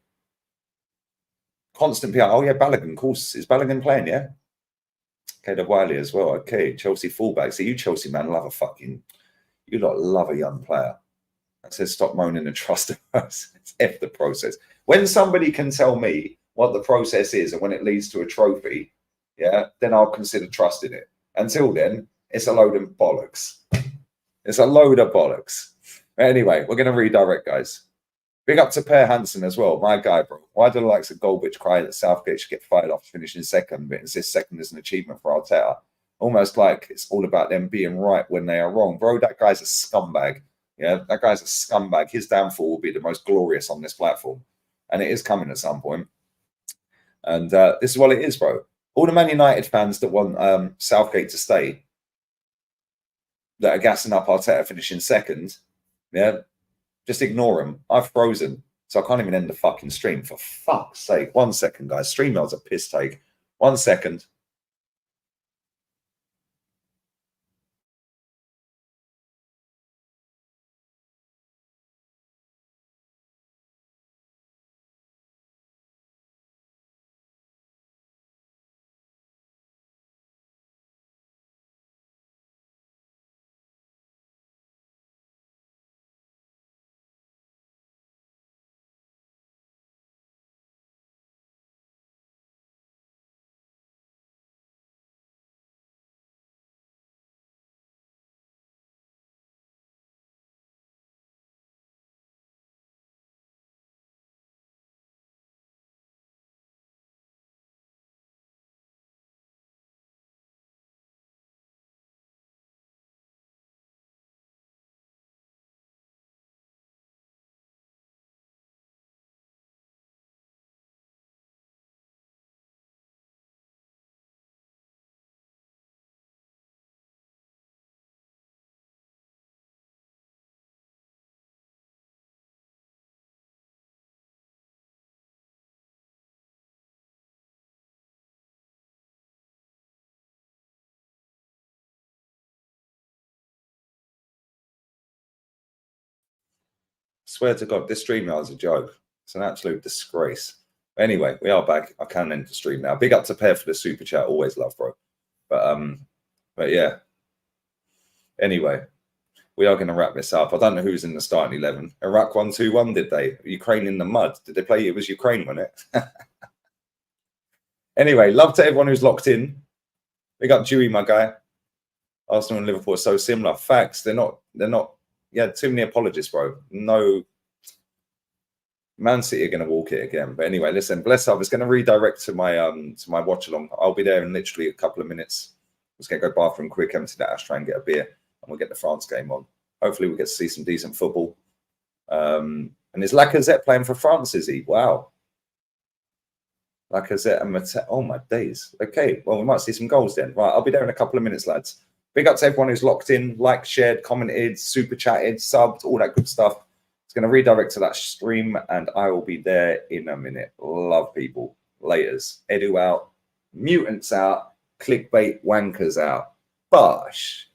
Constant PR. Oh, yeah, Balogun, of course. Is Balogun playing, yeah? Okay, the Wiley as well. Okay, Chelsea fullback. So you Chelsea man love a fucking... You lot love a young player. That says stop moaning and trust the process. F the process. When somebody can tell me what the process is and when it leads to a trophy, yeah, then I'll consider trusting it. Until then, it's a load of bollocks. It's a load of bollocks. Anyway, we're going to redirect, guys. Big up to Per Hansen as well, my guy, bro. Why do the likes of Goldwich cry that Southgate should get fired off finishing second, but insists second is an achievement for Arteta? Almost like it's all about them being right when they are wrong. Bro, that guy's a scumbag. Yeah, that guy's a scumbag. His downfall will be the most glorious on this platform. And it is coming at some point. And this is what it is, bro. All the Man United fans that want Southgate to stay, that are gassing up Arteta finishing second, yeah, just ignore them. I've frozen, so I can't even end the fucking stream. For fuck's sake. 1 second, guys. StreamYard's a piss take. 1 second. Swear to God, this StreamYard is a joke. It's an absolute disgrace. Anyway, we are back. I can end the stream now. Big up to Per for the super chat. Always love, bro. But yeah. Anyway, we are going to wrap this up. I don't know who's in the starting 11. Iraq 1-2-1, did they? Ukraine in the mud. Did they play? It was Ukraine, wasn't it? Anyway, love to everyone who's locked in. Big up Dewey, my guy. Arsenal and Liverpool are so similar. Facts. They're not. Yeah, too many apologists, bro. No. Man City are going to walk it again. But anyway, listen, bless up. It's going to redirect to my watch along. I'll be there in literally a couple of minutes. I'm just going to go bathroom quick, empty that ashtray and get a beer, and we'll get the France game on. Hopefully we get to see some decent football. And is Lacazette playing for France, is he? Wow. Lacazette and Mateo. Oh, my days. Okay, well, we might see some goals then. Right, I'll be there in a couple of minutes, lads. Big up to everyone who's locked in, liked, shared, commented, super chatted, subbed, all that good stuff. It's going to redirect to that stream, and I will be there in a minute. Love people. Laters. Edu out. Mutants out. Clickbait wankers out. Bosh.